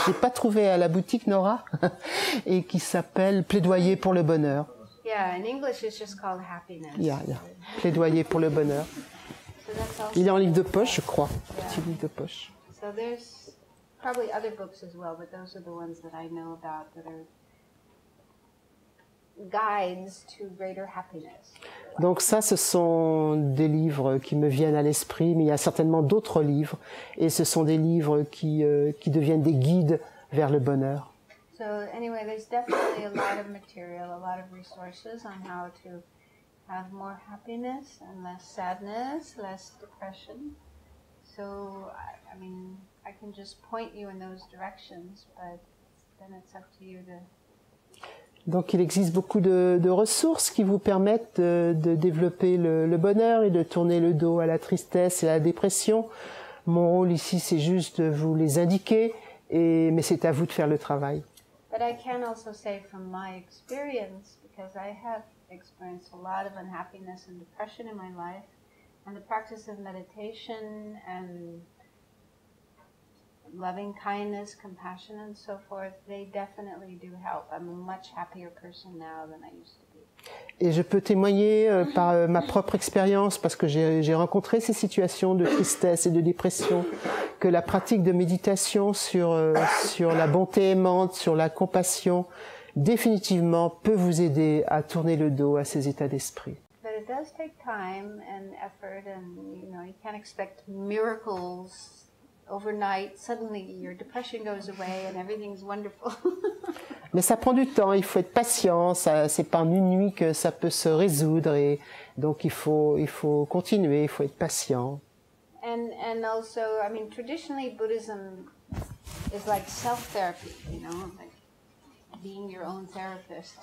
j'ai pas trouvé à la boutique Nora et qui s'appelle Plaidoyer pour le bonheur. Yeah, in English it's just called Happiness. Yeah. Plaidoyer pour le bonheur. So that's also Il est en livre de poche, je crois. Petit livre de poche. So there's probably other books as well, but those are the ones that I know about that are guides to greater happiness. Donc ça, ce sont des livres qui me viennent à l'esprit, mais il y a certainement d'autres livres, et ce sont des livres qui deviennent des guides vers le bonheur. So anyway, there's definitely a lot of material, a lot of resources on how to have more happiness and less sadness, less depression. So, I mean, I can just point you in those directions, but then it's up to you to... Donc il existe beaucoup de ressources qui vous permettent de développer le bonheur et de tourner le dos à la tristesse et à la dépression. Mon rôle ici, c'est juste de vous les indiquer, mais c'est à vous de faire le travail. But I can also say from my experience, because I have experienced a lot of unhappiness and depression in my life, and the practice of meditation and loving kindness, compassion, and so forth, they definitely do help. I'm a much happier person now than I used to be. Et je peux témoigner par ma propre expérience, parce que j'ai rencontré ces situations de tristesse et de dépression, que la pratique de méditation sur la bonté aimante, sur la compassion, définitivement peut vous aider à tourner le dos à ces états d'esprit. But it does take time and effort, and you can't expect miracles overnight. Suddenly your depression goes away and everything's wonderful. Mais ça prend du temps, il faut être patient, c'est pas en une nuit que ça peut se résoudre, et donc il faut continuer, il faut être patient. And also, I mean, traditionally Buddhism is like self-therapy, like being your own therapist.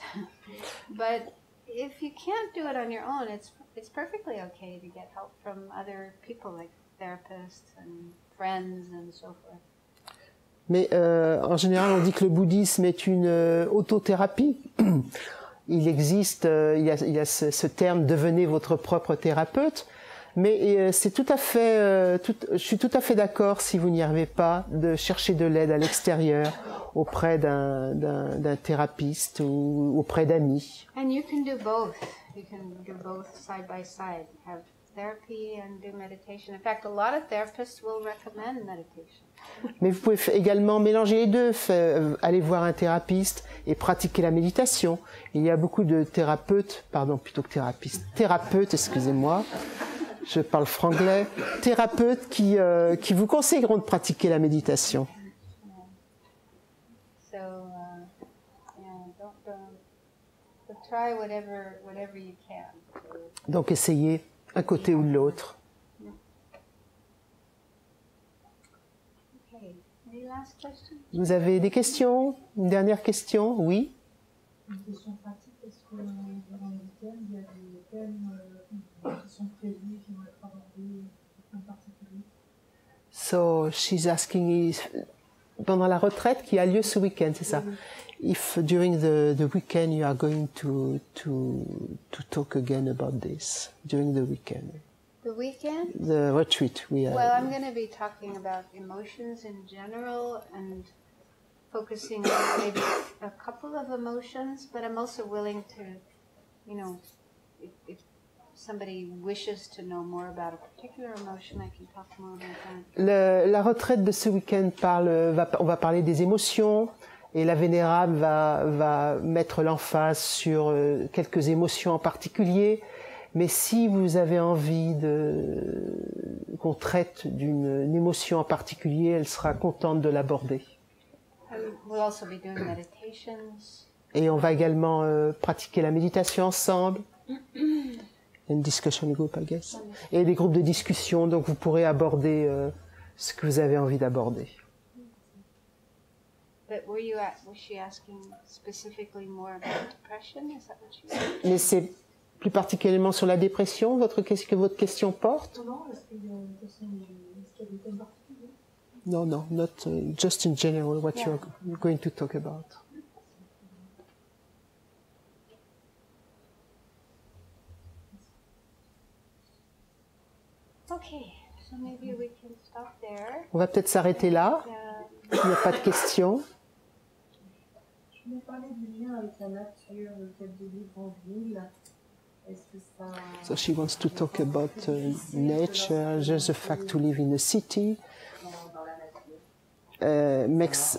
But if you can't do it on your own, it's perfectly okay to get help from other people like therapists and friends and so forth. Mais en général, on dit que le bouddhisme est une autothérapie. Il existe, il y a ce terme « devenez votre propre thérapeute », mais c'est tout à fait, je suis tout à fait d'accord, si vous n'y arrivez pas, de chercher de l'aide à l'extérieur, auprès d'un thérapeute ou auprès d'amis. And you can do both. You can do both side by side. Have therapy and do meditation. In fact, a lot of therapists will recommend meditation. Mais vous pouvez également mélanger les deux, aller voir un thérapeute et pratiquer la méditation. Il y a beaucoup de thérapeutes, pardon, plutôt que thérapeutes, excusez-moi, je parle franglais, thérapeutes qui vous conseilleront de pratiquer la méditation. So, so try whatever you can. Donc essayez un côté ou l'autre. Okay. Any last questions? Vous avez des questions? Une dernière question? Oui? Une question pratique, est-ce que durant le week-end, il y a des thèmes qui sont prévus, qui vont être abordés en particulier? So, she's asking if, pendant la retraite qui a lieu ce week-end, c'est ça? If during the weekend you are going to talk again about this, during the weekend. The weekend? The retreat we are. Well, I'm going to be talking about emotions in general and focusing on maybe a couple of emotions, but I'm also willing to, if somebody wishes to know more about a particular emotion, I can talk more about that. La retraite de ce week-end on va parler des émotions et la Vénérable va mettre l'emphase sur quelques émotions en particulier. Mais si vous avez envie qu'on traite d'une émotion en particulier, elle sera contente de l'aborder. We'll also be doing meditations. Et on va également pratiquer la méditation ensemble. Une discussion group, I guess. Et des groupes de discussion, donc vous pourrez aborder ce que vous avez envie d'aborder. But was she asking specifically more about depression? Is that what she said? Mais c'est plus particulièrement sur la dépression que votre question porte? Non, est-ce qu'il y a des thèmes particuliers? No, not just in general what you're going to talk about. Okay, so maybe we can stop there. On va peut-être s'arrêter là. Il n'y a pas de questions. Je voulais parler du lien avec la nature, le fait de vivre en ville. Est-ce que ça... So she wants to talk about nature, just the fact to live in a city. Makes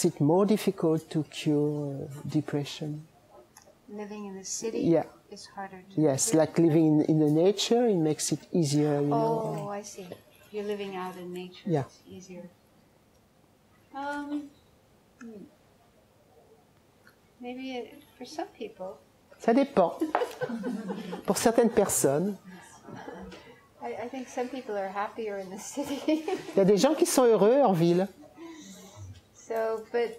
it more difficult to cure depression. Living in the city Yeah. is harder to Yes, like living in the nature, it makes it easier, you know. Oh, I see. You're living out in nature. Yeah. It's easier. Maybe for some people, Ça dépend. Pour certaines personnes, I think some people are happier in the city. il y a des gens qui sont heureux en ville. So, but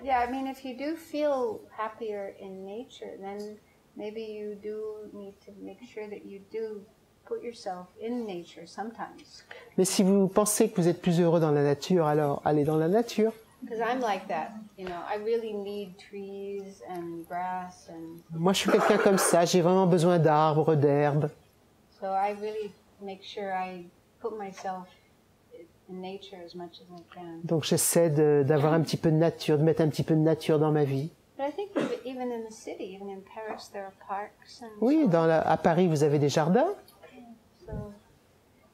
yeah, I mean, if you do feel happier in nature, then maybe you do need to make sure that you do put yourself in nature sometimes. Mais si vous pensez que vous êtes plus heureux dans la nature, alors allez dans la nature. Because I'm like that, I really need trees and grass, and Moi, je suis quelqu'un comme ça. J'ai vraiment besoin d'arbres, d'herbes. so I really make sure I put myself in nature as much as I can. Donc, j'essaie d'avoir un petit peu de nature, de mettre un petit peu de nature dans ma vie. But I think even in the city, even in Paris, there are parks and Oui, à Paris, vous avez des jardins. so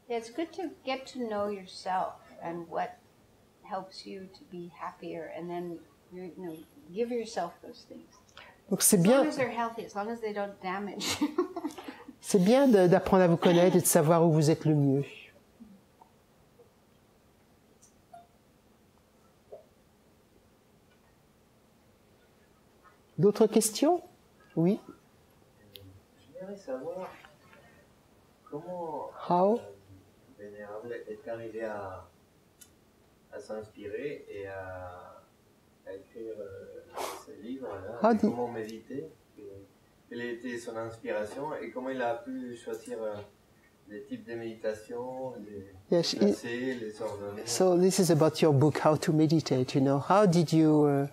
yeah, it's good to get to know yourself and what helps you to be happier, and then give yourself those things. Donc, c'est As long bien, as they're healthy, as long as they don't damage you. c'est bien d'apprendre à vous connaître et de savoir où vous êtes le mieux. D'autres questions? Oui. J'aimerais savoir comment How? Vénérable est arrivé à s'inspirer et à écrire ces livres-là, Ah, et dis- comment méditer, quelle a été son inspiration et comment il a pu choisir les types de méditation, les Yes, it- placer, les ordonner. So this is about your book, How to Meditate. You know, how did you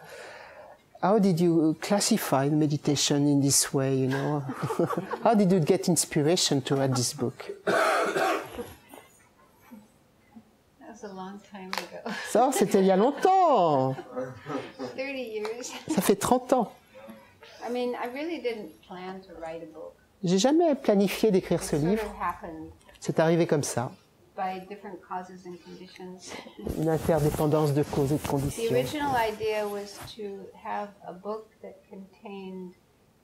classify meditation in this way? You know, how did you get inspiration to write this book? That was a long time ago. Ça, c'était il y a longtemps. 30 years. Ça fait 30 ans. I mean, I really didn't plan to write a book. J'ai jamais planifié d'écrire It ce sort livre. of happened C'est arrivé comme ça. by different causes and conditions. Une interdépendance de causes et de The conditions. original idea was to have a book that contained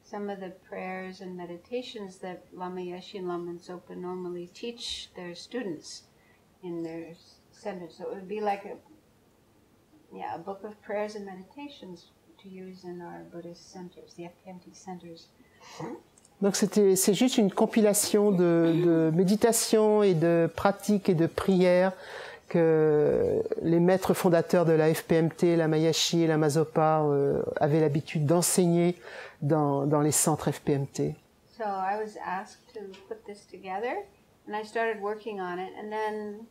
some of the prayers and meditations that Lama Yeshe and Lama Zopa normally teach their students in their centers. So it would be like a book of prayers and meditations to use in our Buddhist centers, the FKMT centers. Donc c'est juste une compilation de méditation et de pratiques et de prières que les maîtres fondateurs de la FPMT, la Mayashi et la Mazopa avaient l'habitude d'enseigner dans les centres FPMT. So I was asked to put this together, and I started working on it. And then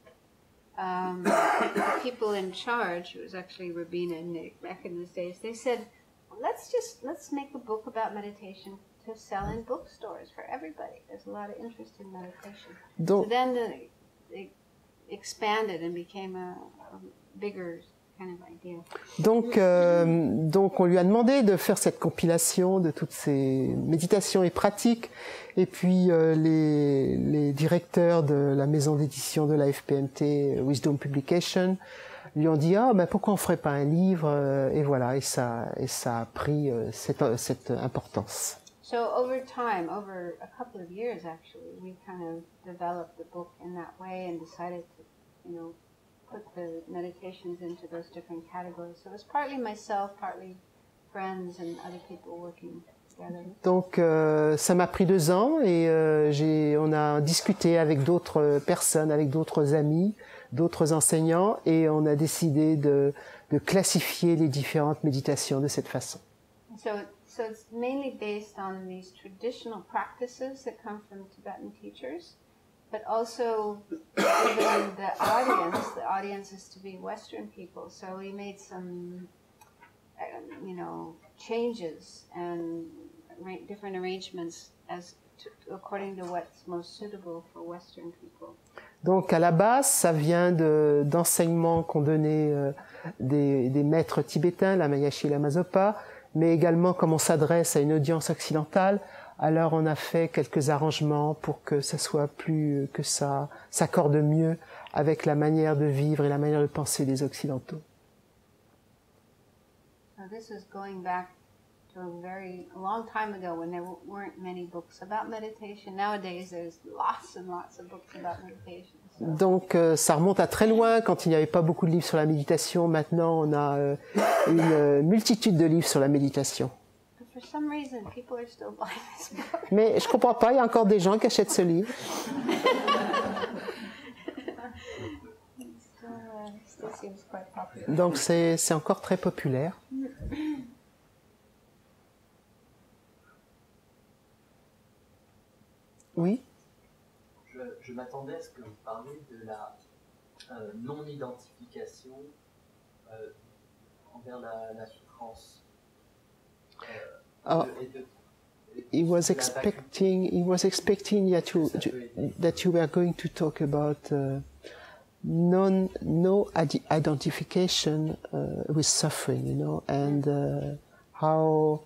the people in charge, it was actually Rabina and Nick back in those days, they said, let's make a book about meditation to sell in bookstores for everybody. There's a lot of interest in meditation. So Donc, then it expanded and became a bigger kind of idea. donc on lui a demandé de faire cette compilation de toutes ces méditations et pratiques. Et puis les directeurs de la maison d'édition de la FPMT, Wisdom Publication, lui ont dit pourquoi on ferait pas un livre, et voilà, et ça a pris cette importance. So over time, over a couple of years actually, we kind of developed the book in that way and decided to, put the meditations into those different categories. So it was partly myself, partly friends and other people working together. Donc ça m'a pris 2 ans et on a discuté avec d'autres personnes, avec d'autres amis, d'autres enseignants, et on a décidé de classifier les différentes méditations de cette façon. So it's mainly based on these traditional practices that come from Tibetan teachers, but also given the audience is to be Western people. So we made some, changes and different arrangements according to what's most suitable for Western people. Donc à la base, ça vient d'enseignements qu'ont donné des maîtres tibétains, la Mayashi et la Mazopa, mais également comme on s'adresse à une audience occidentale, alors on a fait quelques arrangements pour que ça soit que ça s'accorde mieux avec la manière de vivre et la manière de penser des Occidentaux. So this is going back to a long time ago when there weren't many books about meditation. Nowadays there's lots and lots of books about meditation. So. Donc ça remonte à très loin, quand il n'y avait pas beaucoup de livres sur la méditation. Maintenant on a une multitude de livres sur la méditation. But for some reason people are still buying this book. Mais je comprends pas, il y a encore des gens qui achètent ce livre. Still seems quite popular. Donc c'est encore très populaire. Oui. Je m'attendais à ce que vous parliez de la non-identification envers la souffrance. He was expecting that you were going to talk about no identification with suffering, and how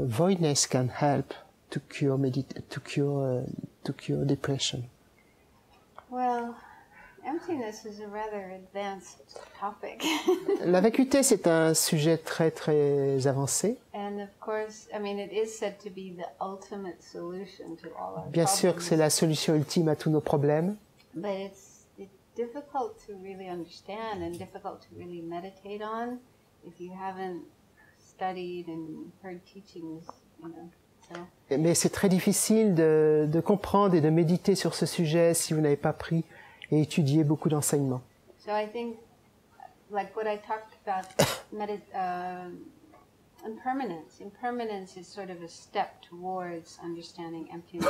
voidness can help to cure depression. Well, emptiness is a rather advanced topic. La vacuité, c'est un sujet très très avancé. And of course, I mean, it is said to be the ultimate solution to all our Bien sûr que c'est la solution ultime à tous nos problèmes. But it's difficult to really understand and difficult to really meditate on if you haven't studied and heard teachings, So. Mais c'est très difficile de comprendre et de méditer sur ce sujet si vous n'avez pas pris et étudié beaucoup d'enseignements. So I think, like what I talked about, impermanence. Impermanence is sort of a step towards understanding emptiness.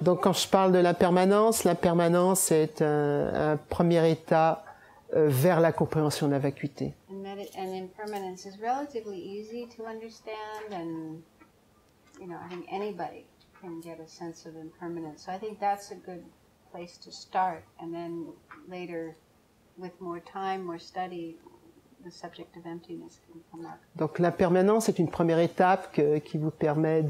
Donc quand je parle de l'impermanence est un premier état vers la compréhension de la vacuité. And impermanence is relatively easy to understand, and I think anybody can get a sense of impermanence. So I think that's a good place to start, and then later, with more time, more study, the subject of emptiness can come up. Donc l'impermanence est une première étape qui vous permet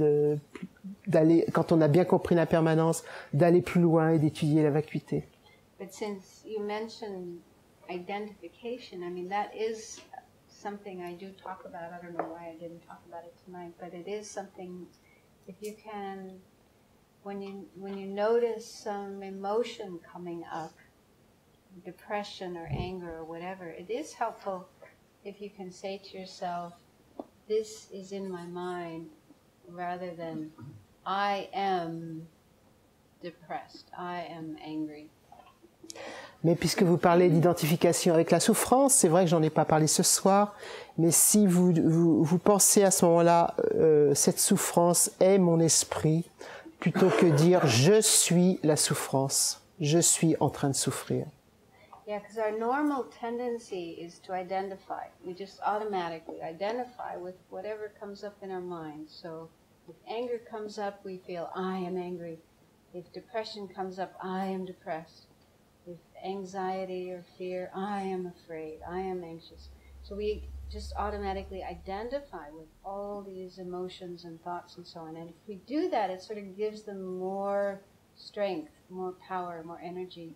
d'aller, quand on a bien compris l'impermanence, d'aller plus loin et d'étudier la vacuité. But since you mentioned identification, I mean, that is something I do talk about. I don't know why I didn't talk about it tonight, but it is something, if you can, when you notice some emotion coming up, depression or anger or whatever, it is helpful if you can say to yourself, this is in my mind, rather than I am depressed, I am angry. Mais puisque vous parlez d'identification avec la souffrance, c'est vrai que j'en ai pas parlé ce soir, mais si vous pensez à ce moment-là, cette souffrance est mon esprit, plutôt que dire je suis la souffrance, je suis en train de souffrir. Yeah, because our normal tendency is to identify. We just automatically identify with whatever comes up in our mind. So if anger comes up, we feel, I am angry. If depression comes up, I am depressed. If anxiety or fear, I am afraid, I am anxious. So we just automatically identify with all these emotions and thoughts and so on. And if we do that, it sort of gives them more strength, more power, more energy.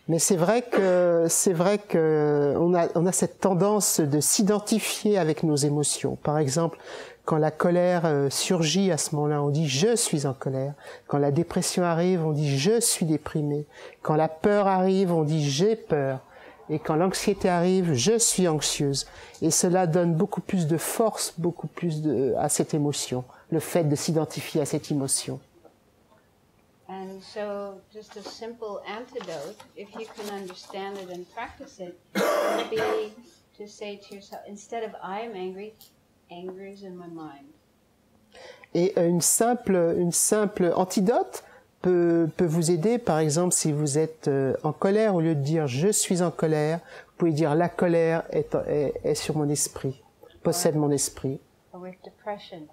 Mais c'est vrai que on a cette tendance de s'identifier avec nos émotions. Par exemple, quand la colère surgit à ce moment-là, on dit je suis en colère. Quand la dépression arrive, on dit je suis déprimé. Quand la peur arrive, on dit j'ai peur. Et quand l'anxiété arrive, je suis anxieuse. Et cela donne beaucoup plus de force, à cette émotion, le fait de s'identifier à cette émotion. And so just a simple antidote, if you can understand it and practice it, would be to say to yourself, instead of I am angry, anger is in my mind. Et une simple antidote peut vous aider. Par exemple, si vous êtes en colère, au lieu de dire je suis en colère, vous pouvez dire la colère est sur mon esprit, possède mon esprit. Or with depression,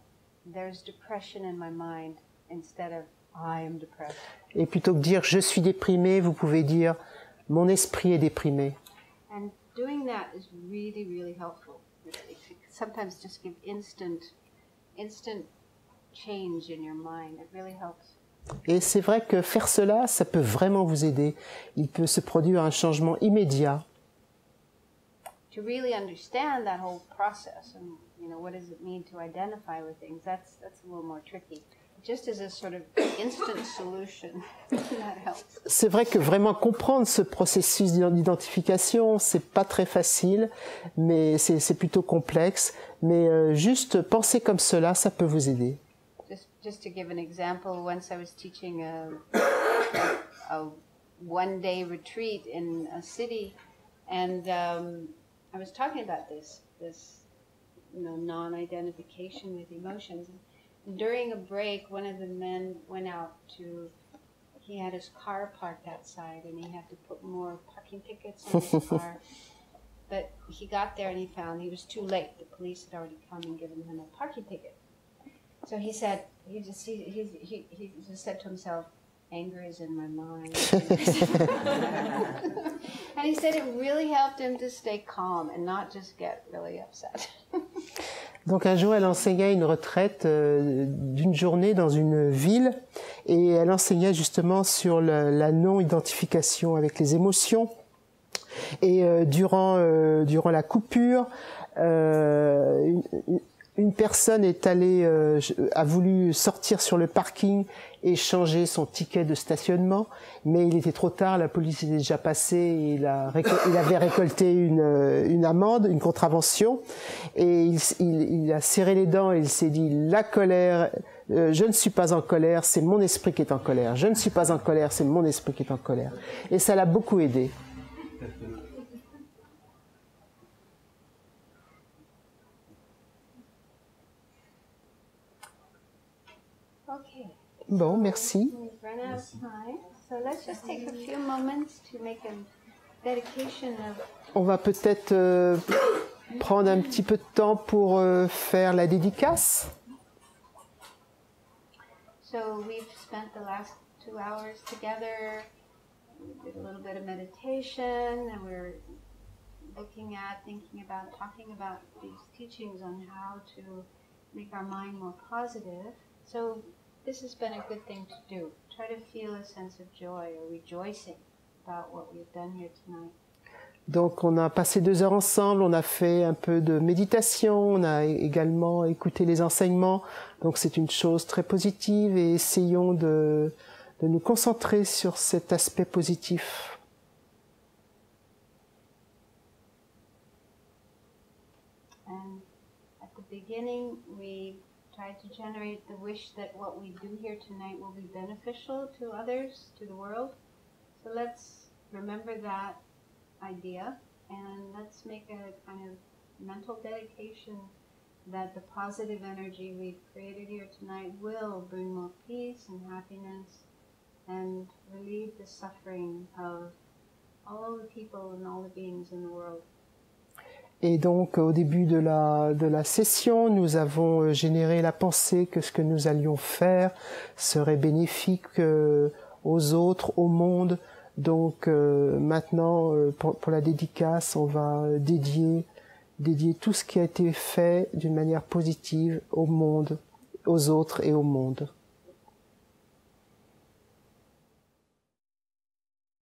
there's depression in my mind, instead of I am depressed. Et plutôt que dire je suis déprimé, vous pouvez dire mon esprit est déprimé. And doing that is really, really helpful. It sometimes just give instant change in your mind. It really helps. Et c'est vrai que faire cela, ça peut vraiment vous aider. Il peut se produire un changement immédiat. To really understand that whole process and what does it mean to identify with things, that's a little more tricky. Just as a sort of instant solution, that helps. C'est vrai que vraiment comprendre ce processus d'identification, c'est pas très facile, mais c'est plutôt complexe. Mais juste penser comme cela, ça peut vous aider. Just to give an example, once I was teaching a one-day retreat in a city, and I was talking about this non-identification with emotions. During a break, one of the men went out he had his car parked outside and he had to put more parking tickets on his car. But he got there and he found he was too late. The police had already come and given him a parking ticket. So he said, he just said to himself, anger is in my mind. And he said it really helped him to stay calm and not just get really upset. Donc un jour, elle enseignait une retraite d'une journée dans une ville et elle enseignait justement sur la non-identification avec les émotions. Et durant la coupure, une personne a voulu sortir sur le parking et changer son ticket de stationnement, mais il était trop tard, la police était déjà passée, et il avait récolté une amende, une contravention, et il a serré les dents et il s'est dit la colère, je ne suis pas en colère, c'est mon esprit qui est en colère. Je ne suis pas en colère, c'est mon esprit qui est en colère. Et ça l'a beaucoup aidé. Okay. Bon, merci. We've run out of time, so let's just take a few moments to make a dedication of. On va peut-être prendre un petit peu de temps pour faire la dédicace. So we've spent the last 2 hours together. We did a little bit of meditation, and we're looking at, thinking about, talking about these teachings on how to make our mind more positive. So this has been a good thing to do. Try to feel a sense of joy or rejoicing about what we've done here tonight. Donc on a passé 2 heures ensemble, on a fait un peu de méditation, on a également écouté les enseignements. Donc c'est une chose très positive et essayons de nous concentrer sur cet aspect positif. And at the beginning, we tried to generate the wish that what we do here tonight will be beneficial to others, to the world. So let's remember that idea, and let's make a kind of mental dedication that the positive energy we've created here tonight will bring more peace and happiness and relieve the suffering of all the people and all the beings in the world. Et donc au début de la session, nous avons généré la pensée que ce que nous allions faire serait bénéfique aux autres, au monde. Donc maintenant, pour la dédicace, on va dédier tout ce qui a été fait d'une manière positive au monde, aux autres et au monde.